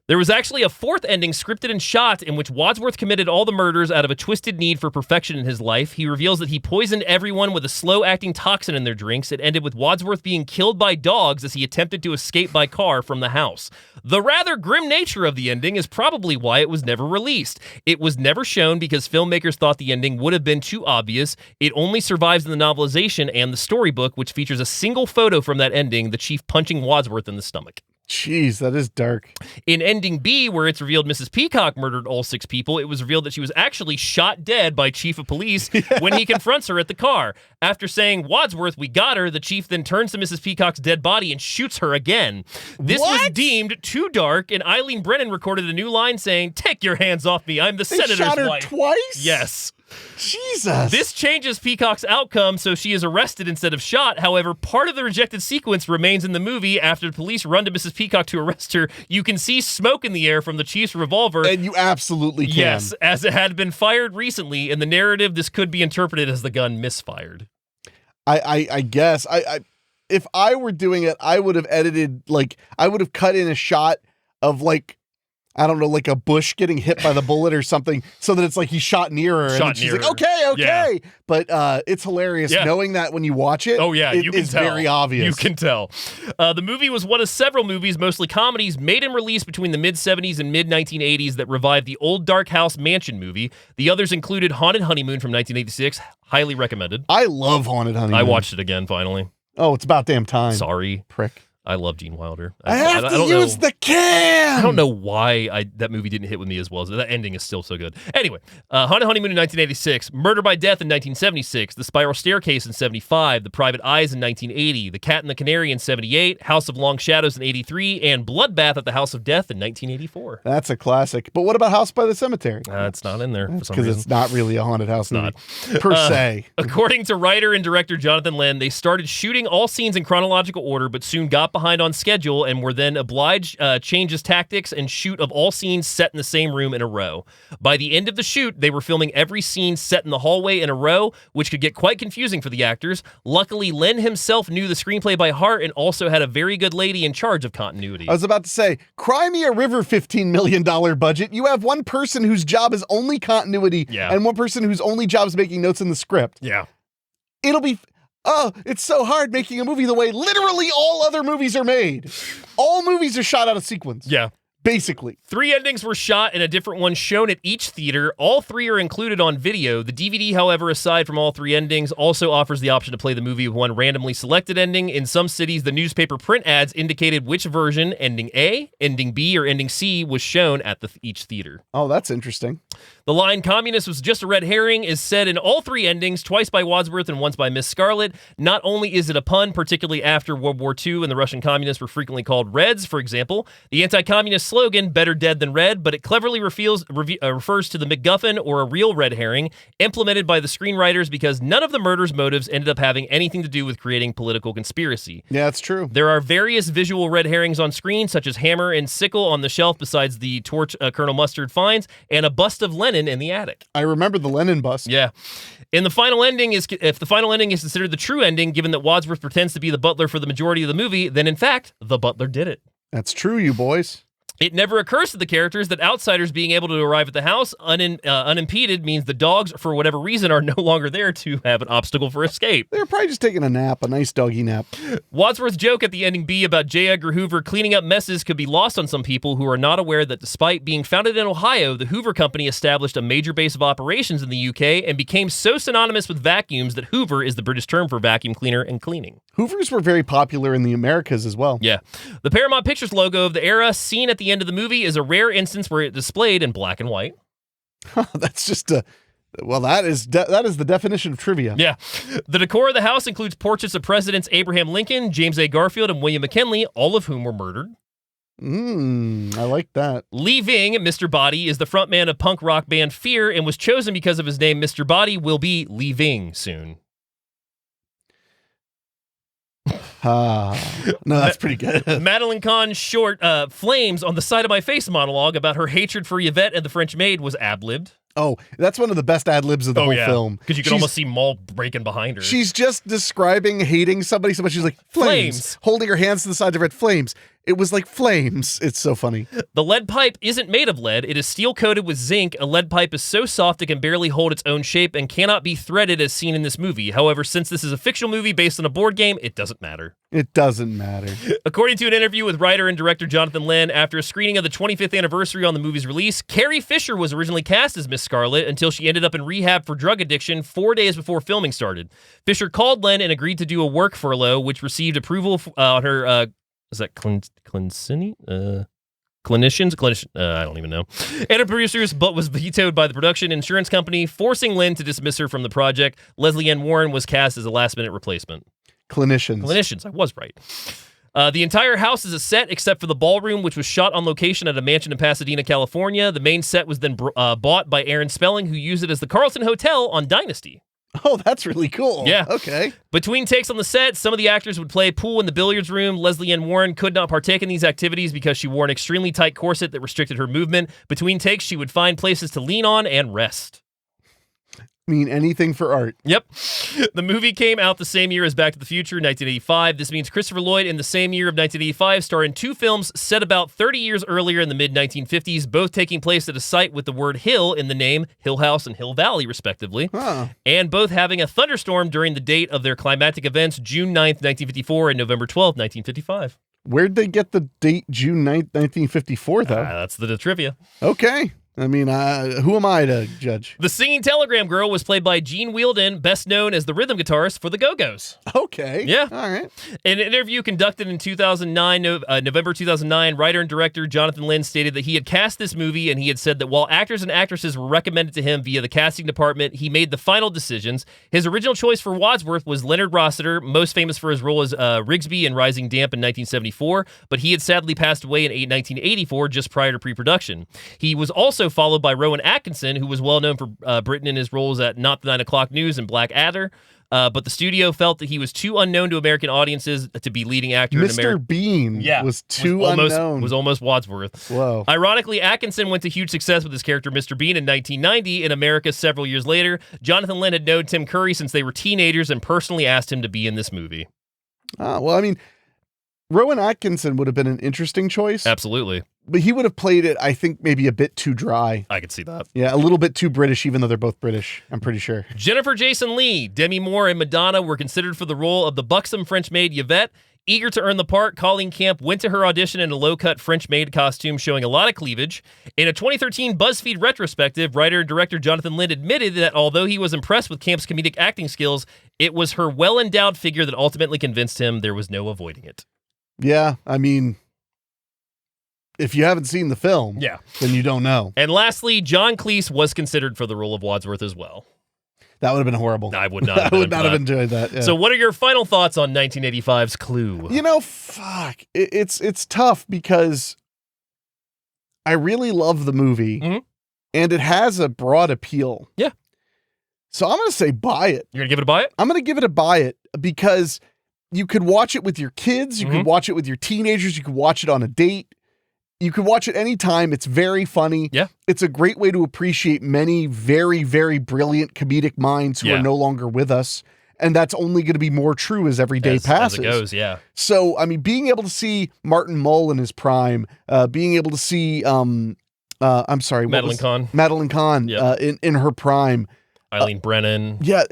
There was actually a fourth ending scripted and shot in which Wadsworth committed all the murders out of a twisted need for perfection in his life. He reveals that he poisoned everyone with a slow-acting toxin in their drinks. It ended with Wadsworth being killed by dogs as he attempted to escape by car from the house. The rather grim nature of the ending is probably why it was never released. It was never shown because filmmakers thought the ending would have been too obvious. It only survives in the novelization and the storybook, which features a single photo from that ending, the chief punching Wadsworth in the stomach. Jeez, that is dark. In ending B, where it's revealed Mrs. Peacock murdered all 6 people, it was revealed that she was actually shot dead by Chief of Police when he confronts her at the car. After saying, Wadsworth, we got her, the chief then turns to Mrs. Peacock's dead body and shoots her again. This was deemed too dark, and Eileen Brennan recorded a new line saying, "Take your hands off me, I'm the senator's shot her wife." Twice? Yes. Jesus. This changes Peacock's outcome, so she is arrested instead of shot. However, part of the rejected sequence remains in the movie. After the police run to Mrs. Peacock to arrest her, you can see smoke in the air from the chief's revolver. And you absolutely can. Yes, as it had been fired recently. In the narrative, this could be interpreted as the gun misfired. I guess. If I were doing it, I would have edited, I would have cut in a shot of, I don't know, like a bush getting hit by the bullet or something, so that it's like he shot near her. And she's like, okay. Yeah. But it's hilarious knowing that when you watch it. Oh, yeah, you can tell. Very obvious. You can tell. The movie was one of several movies, mostly comedies, made and released between the mid-'70s and mid-1980s that revived the old Dark House Mansion movie. The others included Haunted Honeymoon from 1986. Highly recommended. I love Haunted Honeymoon. I watched it again, finally. Oh, it's about damn time. Sorry. Prick. I love Gene Wilder. I have to use the can. I don't know why that movie didn't hit with me as well. That ending is still so good. Anyway, Haunted Honeymoon in 1986, Murder by Death in 1976, The Spiral Staircase in 75, The Private Eyes in 1980, The Cat and the Canary in 78, House of Long Shadows in 83, and Bloodbath at the House of Death in 1984. That's a classic. But what about House by the Cemetery? It's not in there for some because reason. it's not really a haunted house movie, not. per se. According to writer and director Jonathan Lynn, they started shooting all scenes in chronological order, but soon got behind on schedule and were then obliged change his tactics and shoot of all scenes set in the same room in a row. By the end of the shoot, they were filming every scene set in the hallway in a row, which could get quite confusing for the actors. Luckily, Len himself knew the screenplay by heart and also had a very good lady in charge of continuity. I was about to say, cry me a river, $15 million budget. You have one person whose job is only continuity and one person whose only job is making notes in the script. Yeah. It'll be... Oh, it's so hard making a movie the way literally all other movies are made. All movies are shot out of sequence. Yeah. Basically. 3 endings were shot and a different one shown at each theater. All 3 are included on video. The DVD, however, aside from all 3 endings, also offers the option to play the movie with one randomly selected ending. In some cities, the newspaper print ads indicated which version, ending A, ending B, or ending C, was shown at each theater. Oh, that's interesting. The line, "Communist was just a red herring," is said in all 3 endings, twice by Wadsworth and once by Miss Scarlet. Not only is it a pun, particularly after World War II and the Russian communists were frequently called Reds, for example, the anti-communist slogan, "Better dead than red," but it cleverly refers to the MacGuffin, or a real red herring, implemented by the screenwriters because none of the murder's motives ended up having anything to do with creating political conspiracy. Yeah, that's true. There are various visual red herrings on screen, such as hammer and sickle on the shelf besides the torch Colonel Mustard finds, and a bust of Lenin in the attic. I remember the Lenin bust. Yeah. If the final ending is considered the true ending, given that Wadsworth pretends to be the butler for the majority of the movie, then in fact, the butler did it. That's true, you boys. It never occurs to the characters that outsiders being able to arrive at the house unimpeded means the dogs, for whatever reason, are no longer there to have an obstacle for escape. They were probably just taking a nap, a nice doggy nap. Wadsworth's joke at the ending B about J. Edgar Hoover cleaning up messes could be lost on some people who are not aware that despite being founded in Ohio, the Hoover Company established a major base of operations in the UK and became so synonymous with vacuums that Hoover is the British term for vacuum cleaner and cleaning. Hoovers were very popular in the Americas as well. Yeah. The Paramount Pictures logo of the era, seen at the end of the movie, is a rare instance where it displayed in black and white. That's just a... Well, that is the definition of trivia. Yeah. The decor of the house includes portraits of Presidents Abraham Lincoln, James A. Garfield, and William McKinley, all of whom were murdered. I like that. Lee Ving, Mr. Body, is the frontman of punk rock band Fear and was chosen because of his name. Mr. Body will be Lee Ving soon. No, that's pretty good. Madeline Kahn's short Flames on the Side of My Face monologue about her hatred for Yvette and the French maid was ad-libbed. Oh, that's one of the best ad-libs of the whole film. Because you can almost see Mull breaking behind her. She's just describing hating somebody so much. She's like, flames. Holding her hands to the sides of red flames. It was like flames. It's so funny. The lead pipe isn't made of lead. It is steel-coated with zinc. A lead pipe is so soft it can barely hold its own shape and cannot be threaded as seen in this movie. However, since this is a fictional movie based on a board game, it doesn't matter. It doesn't matter. According to an interview with writer and director Jonathan Len, after a screening of the 25th anniversary on the movie's release, Carrie Fisher was originally cast as Miss Scarlet until she ended up in rehab for drug addiction 4 days before filming started. Fisher called Len and agreed to do a work furlough, which received approval on her... is that clinicians? I don't even know. And her producers, but was vetoed by the production insurance company, forcing Lynn to dismiss her from the project. Leslie Ann Warren was cast as a last-minute replacement. Clinicians. I was right. The entire house is a set except for the ballroom, which was shot on location at a mansion in Pasadena, California. The main set was then bought by Aaron Spelling, who used it as the Carlton Hotel on Dynasty. Oh, that's really cool. Yeah. Okay. Between takes on the set, some of the actors would play pool in the billiards room. Leslie Ann Warren could not partake in these activities because she wore an extremely tight corset that restricted her movement. Between takes, she would find places to lean on and rest. Mean anything for art. Yep. The movie came out the same year as Back to the Future, 1985. This means Christopher Lloyd in the same year of 1985 starred in 2 films set about 30 years earlier in the mid-1950s, both taking place at a site with the word Hill in the name, Hill House and Hill Valley, respectively, and both having a thunderstorm during the date of their climactic events, June 9th, 1954 and November 12th, 1955. Where'd they get the date June 9th, 1954, though? That's the trivia. Okay. I mean, who am I to judge? The singing telegram girl was played by Gene Wielden, best known as the rhythm guitarist for the Go-Go's. Okay. Yeah. All right. In an interview conducted in November 2009, writer and director Jonathan Len stated that he had cast this movie, and he had said that while actors and actresses were recommended to him via the casting department, he made the final decisions. His original choice for Wadsworth was Leonard Rossiter, most famous for his role as Rigsby in Rising Damp in 1974, but he had sadly passed away in 1984 just prior to pre-production. He was also followed by Rowan Atkinson, who was well known for Britain in his roles at Not the 9 O'Clock News and Black Adder. but the studio felt that he was too unknown to American audiences to be leading actor in America. Mr. Bean was too unknown. Was almost Wadsworth. Whoa. Ironically, Atkinson went to huge success with his character Mr. Bean in 1990 in America several years later. Jonathan Lynn had known Tim Curry since they were teenagers and personally asked him to be in this movie. Well, I mean, Rowan Atkinson would have been an interesting choice. Absolutely. But he would have played it, I think, maybe a bit too dry. I could see that. Yeah, a little bit too British, even though they're both British, I'm pretty sure. Jennifer Jason Leigh, Demi Moore, and Madonna were considered for the role of the buxom French maid Yvette. Eager to earn the part, Colleen Camp went to her audition in a low-cut French maid costume showing a lot of cleavage. In a 2013 BuzzFeed retrospective, writer and director Jonathan Lynn admitted that although he was impressed with Camp's comedic acting skills, it was her well-endowed figure that ultimately convinced him there was no avoiding it. Yeah, I mean, if you haven't seen the film, then you don't know. And lastly, John Cleese was considered for the role of Wadsworth as well. That would have been horrible. I would not have, I would not have enjoyed that. Yeah. So what are your final thoughts on 1985's Clue? You know, fuck. It's tough because I really love the movie and it has a broad appeal. Yeah. So I'm going to say buy it. You're going to give it a buy it? I'm going to give it a buy it because you could watch it with your kids. You could watch it with your teenagers. You could watch it on a date. You could watch it anytime. It's very funny. Yeah. It's a great way to appreciate many very, very brilliant comedic minds who are no longer with us. And that's only going to be more true as every day passes. As it goes, yeah. So, I mean, being able to see Martin Mull in his prime, being able to see, I'm sorry. Madeline Kahn. Madeline Kahn in her prime. Eileen Brennan. Yeah,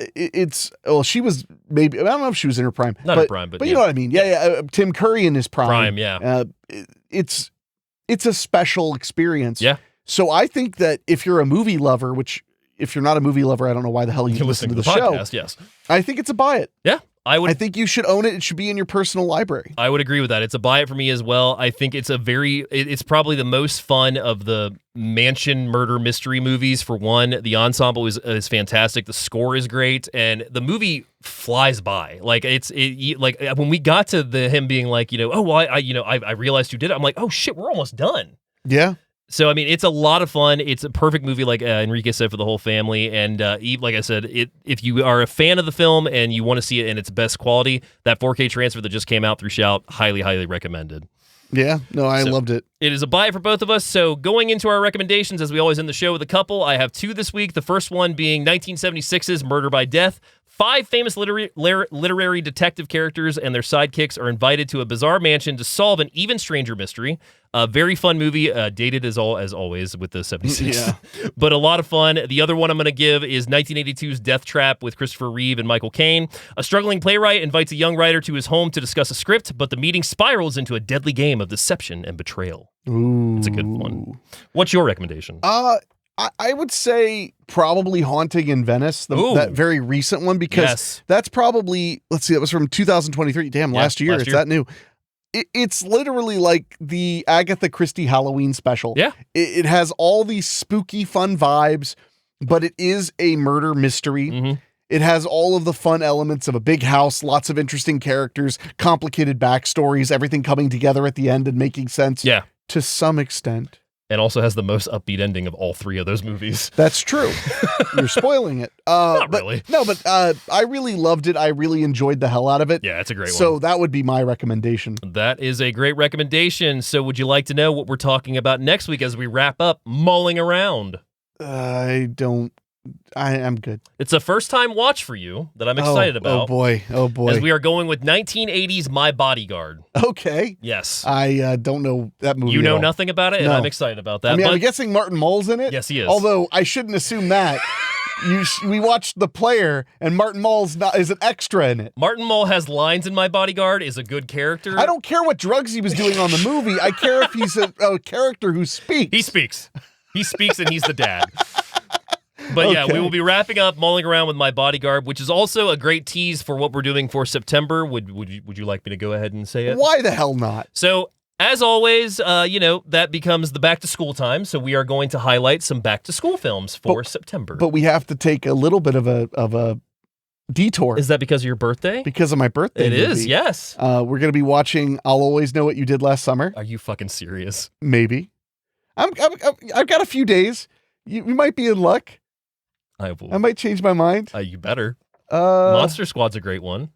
she was maybe, I don't know if she was in her prime. Not her prime, but you know what I mean. Yeah. Tim Curry in his prime. Prime, yeah. It's a special experience. Yeah. So I think that if you're a movie lover, which if you're not a movie lover, I don't know why the hell you listen to the podcast, show. Yes. I think it's a buy it. Yeah. I think you should own it. It should be in your personal library. I would agree with that. It's a buy it for me as well. I think it's it's probably the most fun of the mansion murder mystery movies. For one, the ensemble is fantastic. The score is great, and the movie flies by. Like like when we got to him being like, I realized you did it. I'm like, oh shit, we're almost done. Yeah. So, I mean, it's a lot of fun. It's a perfect movie, like Enrique said, for the whole family. And like I said, if you are a fan of the film and you want to see it in its best quality, that 4K transfer that just came out through Shout, highly, highly recommended. Yeah, no, I loved it. It is a buy for both of us. So going into our recommendations, as we always end the show with a couple, I have two this week. The first one being 1976's Murder by Death. 5 famous literary detective characters and their sidekicks are invited to a bizarre mansion to solve an even stranger mystery. A very fun movie, dated as always with the 76, but a lot of fun. The other one I'm going to give is 1982's Death Trap with Christopher Reeve and Michael Caine. A struggling playwright invites a young writer to his home to discuss a script, but the meeting spirals into a deadly game of deception and betrayal. Ooh. It's a good one. What's your recommendation? I would say probably Haunting in Venice, that very recent one, because that's probably, let's see, that was from 2023. Damn, last year. It's that new. It's literally like the Agatha Christie Halloween special. Yeah. It has all these spooky, fun vibes, but it is a murder mystery. Mm-hmm. It has all of the fun elements of a big house, lots of interesting characters, complicated backstories, everything coming together at the end and making sense to some extent. And also has the most upbeat ending of all 3 of those movies. That's true. You're spoiling it. Not really. No, but I really loved it. I really enjoyed the hell out of it. Yeah, it's a great one. So that would be my recommendation. That is a great recommendation. So would you like to know what we're talking about next week as we wrap up Mulling Around? I'm good. It's a first-time watch for you that I'm excited about. Oh, boy. As we are going with 1980's My Bodyguard. Okay. Yes. I don't know that movie. You know nothing about it, and I'm excited about that. I mean, I'm guessing Martin Mull's in it? Yes, he is. Although, I shouldn't assume that. We watched The Player, and Martin Mull is an extra in it. Martin Mull has lines in My Bodyguard, is a good character. I don't care what drugs he was doing on the movie. I care if he's a character who speaks. He speaks. He speaks, and he's the dad. But yeah, we will be wrapping up Mulling Around with My Bodyguard, which is also a great tease for what we're doing for September. Would you like me to go ahead and say it? Why the hell not? So, as always, that becomes the back to school time. So we are going to highlight some back to school films for September. But we have to take a little bit of a detour. Is that because of your birthday? Because of my birthday. It movie. is, yes. We're going to be watching I'll Always Know What You Did Last Summer. Are you fucking serious? Maybe. I've got a few days. We might be in luck. I will. I might change my mind. You better. Monster Squad's a great one.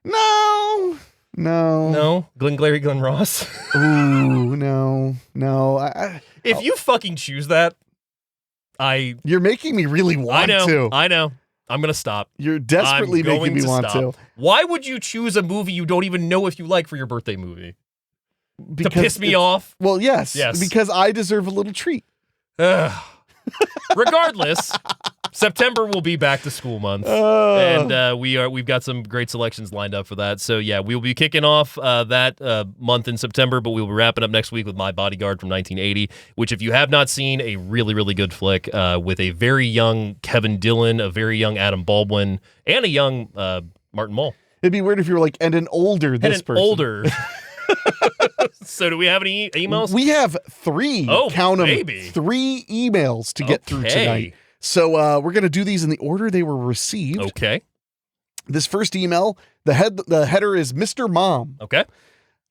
No. No? Glengarry Glen Ross? Ooh, no. If you fucking choose that, You're making me really want to. I know. I'm going to stop. You're desperately making me want to. Why would you choose a movie you don't even know if you like for your birthday movie? Because to piss me off? Well, yes. Because I deserve a little treat. Regardless, September will be back to school month, and we've got some great selections lined up for that. So yeah, we'll be kicking off that month in September, but we'll be wrapping up next week with My Bodyguard from 1980, which, if you have not seen, a really, really good flick with a very young Kevin Dillon, a very young Adam Baldwin, and a young Martin Mull. It'd be weird if you were like, and an older person. So do we have any emails? We have 3. Count them. Baby. 3 emails to get through tonight. So we're going to do these in the order they were received. Okay. This first email, the header is Mr. Mom. Okay.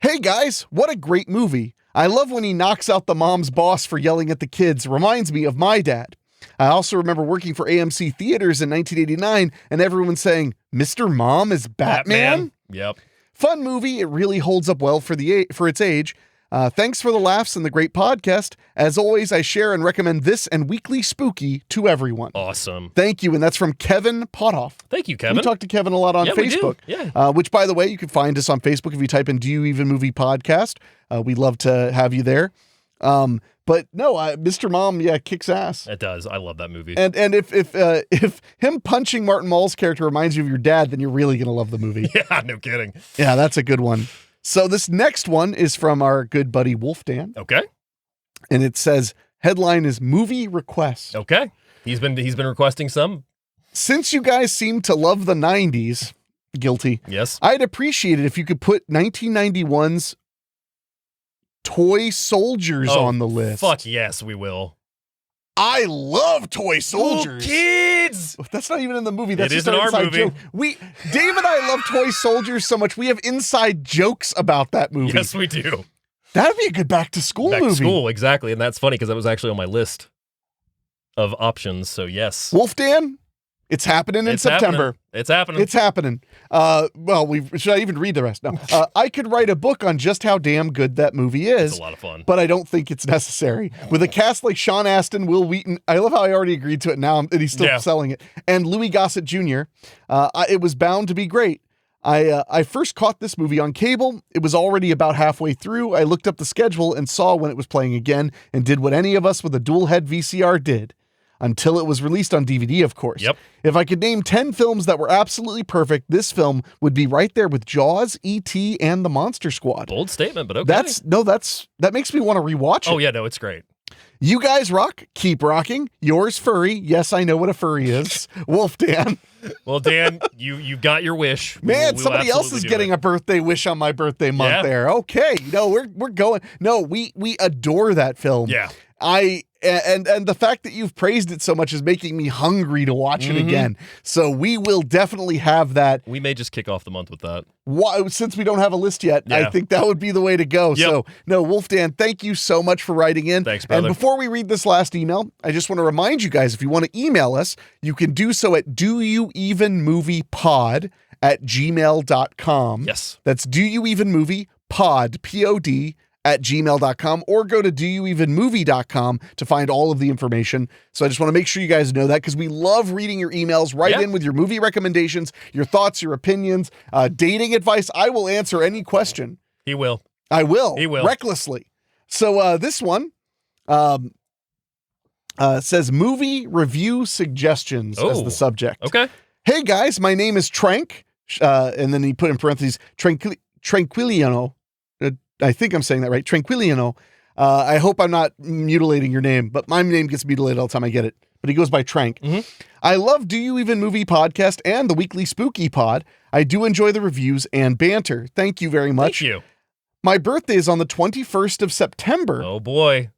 Hey guys, what a great movie. I love when he knocks out the mom's boss for yelling at the kids. Reminds me of my dad. I also remember working for AMC Theaters in 1989 and everyone saying, Mr. Mom is Batman? Yep. Fun movie. It really holds up well for its age. Thanks for the laughs and the great podcast. As always, I share and recommend this and Weekly Spooky to everyone. Awesome. Thank you. And that's from Kevin Pothoff. Thank you, Kevin. We talk to Kevin a lot on Facebook. We do. Yeah. Which, by the way, you can find us on Facebook if you type in Do You Even Movie Podcast. We'd love to have you there. But no, Mr. Mom, kicks ass. It does. I love that movie. And if him punching Martin Mull's character reminds you of your dad, then you're really going to love the movie. Yeah, no kidding. Yeah, that's a good one. So this next one is from our good buddy Wolfdan. Okay. And it says, headline is Movie Request. Okay. He's been requesting some. Since you guys seem to love the 90s, guilty. Yes. I'd appreciate it if you could put 1991's Toy Soldiers on the list. Fuck yes, we will. I love Toy Soldiers. Ooh, kids! That's not even in the movie. That's it just is in an our inside movie. joke. Dave and I love Toy Soldiers so much. We have inside jokes about that movie. Yes, we do. That'd be a good back to school movie. Back to school, exactly. And that's funny because that was actually on my list of options. So yes. Wolfdan, it's happening in September. It's happening. It's happening. Should I even read the rest? No. I could write a book on just how damn good that movie is. It's a lot of fun. But I don't think it's necessary. With a cast like Sean Astin, Will Wheaton, I love how I already agreed to it now, and he's still selling it, and Louis Gossett Jr., it was bound to be great. I first caught this movie on cable. It was already about halfway through. I looked up the schedule and saw when it was playing again and did what any of us with a dual head VCR did. Until it was released on DVD, of course. Yep. If I could name 10 films that were absolutely perfect, this film would be right there with Jaws, E.T., and The Monster Squad. Bold statement, but okay. That makes me want to rewatch it. Oh, yeah, no, it's great. You guys rock. Keep rocking. Yours furry. Yes, I know what a furry is. Wolfdan. Well, Dan, you got your wish. Man, somebody else is getting a birthday wish on my birthday month there. Okay. No, we're going. No, we adore that film. Yeah. And the fact that you've praised it so much is making me hungry to watch it again. So we will definitely have that. We may just kick off the month with that. Since we don't have a list yet, I think that would be the way to go. Yep. So, no, Wolfdan, thank you so much for writing in. Thanks, brother. And before we read this last email, I just want to remind you guys, if you want to email us, you can do so at doyouevenmoviepod@gmail.com. Yes. That's doyouevenmoviepod, P-O-D, @gmail.com, or go to doyouevenmovie.com to find all of the information. So I just want to make sure you guys know that, because we love reading your emails. Write in with your movie recommendations, your thoughts, your opinions, dating advice. I will answer any question. He will. I will. He will. Recklessly. So this one says movie review suggestions as the subject. Okay. Hey guys, my name is Trank, and then he put in parentheses, Tranquiliano. I think I'm saying that right. Tranquiliano. I hope I'm not mutilating your name, but my name gets mutilated all the time. I get it. But he goes by Trank. I love Do You Even Movie Podcast and the Weekly Spooky Pod. I do enjoy the reviews and banter. Thank you very much. Thank you. My birthday is on the 21st of September. Oh, boy.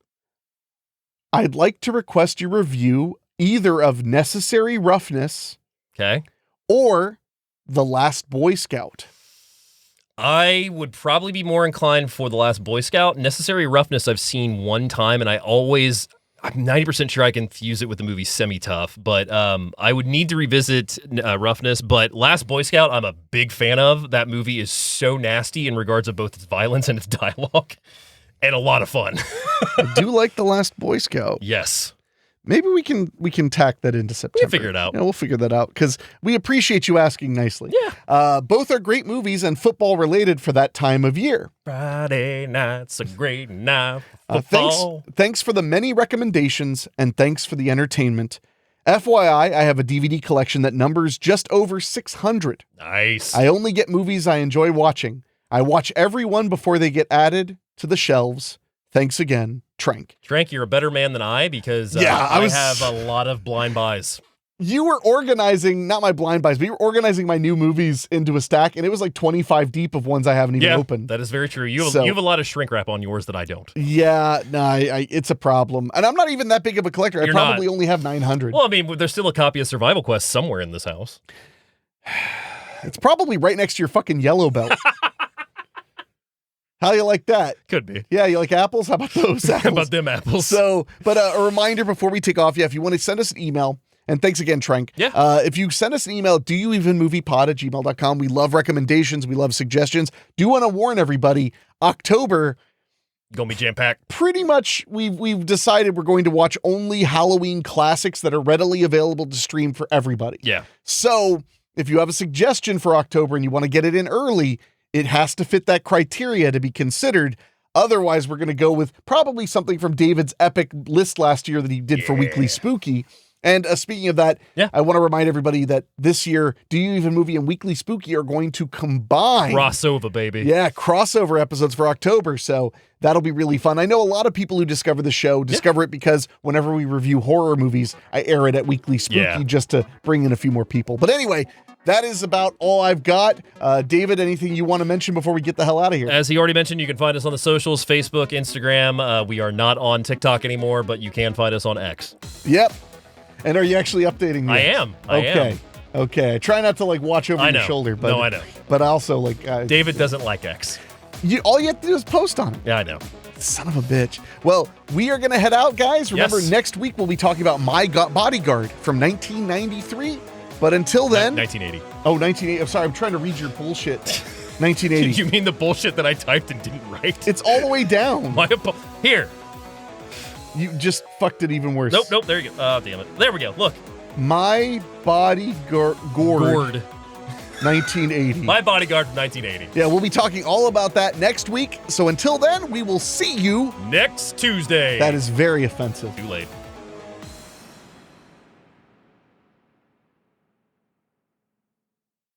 I'd like to request your review either of Necessary Roughness or The Last Boy Scout. I would probably be more inclined for The Last Boy Scout. Necessary Roughness I've seen one time, and I I'm 90% sure I can fuse it with the movie Semi-Tough, but I would need to revisit Roughness. But Last Boy Scout, I'm a big fan of. That movie is so nasty in regards of both its violence and its dialogue, and a lot of fun. I do like The Last Boy Scout. Yes. Maybe we can tack that into September. We'll figure it out. Yeah, we'll figure that out because we appreciate you asking nicely. Yeah. Both are great movies and football related for that time of year. Friday night's a great night for football. Thanks for the many recommendations and thanks for the entertainment. FYI, I have a DVD collection that numbers just over 600. Nice. I only get movies I enjoy watching. I watch every one before they get added to the shelves. Thanks again, Trank. Trank, you're a better man than I because I have a lot of blind buys. You were organizing, not my blind buys, but you were organizing my new movies into a stack, and it was like 25 deep of ones I haven't even opened. That is very true. You have a lot of shrink wrap on yours that I don't. Yeah, no, it's a problem. And I'm not even that big of a collector. I probably only have 900. Well, I mean, there's still a copy of Survival Quest somewhere in this house. It's probably right next to your fucking yellow belt. How you like that? Could be. Yeah, you like apples? How about those apples? How about them apples? So, but a reminder before we take off, if you want to send us an email, and thanks again, Trank. Yeah. If you send us an email, doyouevenmoviepod@gmail.com. We love recommendations. We love suggestions. Do want to warn everybody, October... Gonna be jam-packed. Pretty much, we've decided we're going to watch only Halloween classics that are readily available to stream for everybody. Yeah. So, if you have a suggestion for October and you want to get it in early... It has to fit that criteria to be considered. Otherwise, we're going to go with probably something from David's epic list last year that he did for Weekly Spooky. And speaking of that, I want to remind everybody that this year, Do You Even Movie and Weekly Spooky are going to combine. Crossover, baby. Yeah, crossover episodes for October. So that'll be really fun. I know a lot of people who discover the show discover it because whenever we review horror movies, I air it at Weekly Spooky just to bring in a few more people. But anyway... That is about all I've got. David, anything you want to mention before we get the hell out of here? As he already mentioned, you can find us on the socials, Facebook, Instagram. We are not on TikTok anymore, but you can find us on X. Yep. And are you actually updating me? I am. Okay. I try not to watch over your shoulder. But, no, I know. But also David doesn't like X. All you have to do is post on it. Yeah, I know. Son of a bitch. Well, we are going to head out, guys. Remember, next week we'll be talking about My Bodyguard from 1993. But until then... 1980. Oh, 1980. I'm sorry. I'm trying to read your bullshit. 1980. You mean the bullshit that I typed and didn't write? It's all the way down. Here. You just fucked it even worse. Nope. There you go. Oh, damn it. There we go. Look. My Bodyguard. 1980. My Bodyguard from 1980. Yeah, we'll be talking all about that next week. So until then, we will see you... next Tuesday. That is very offensive. Too late.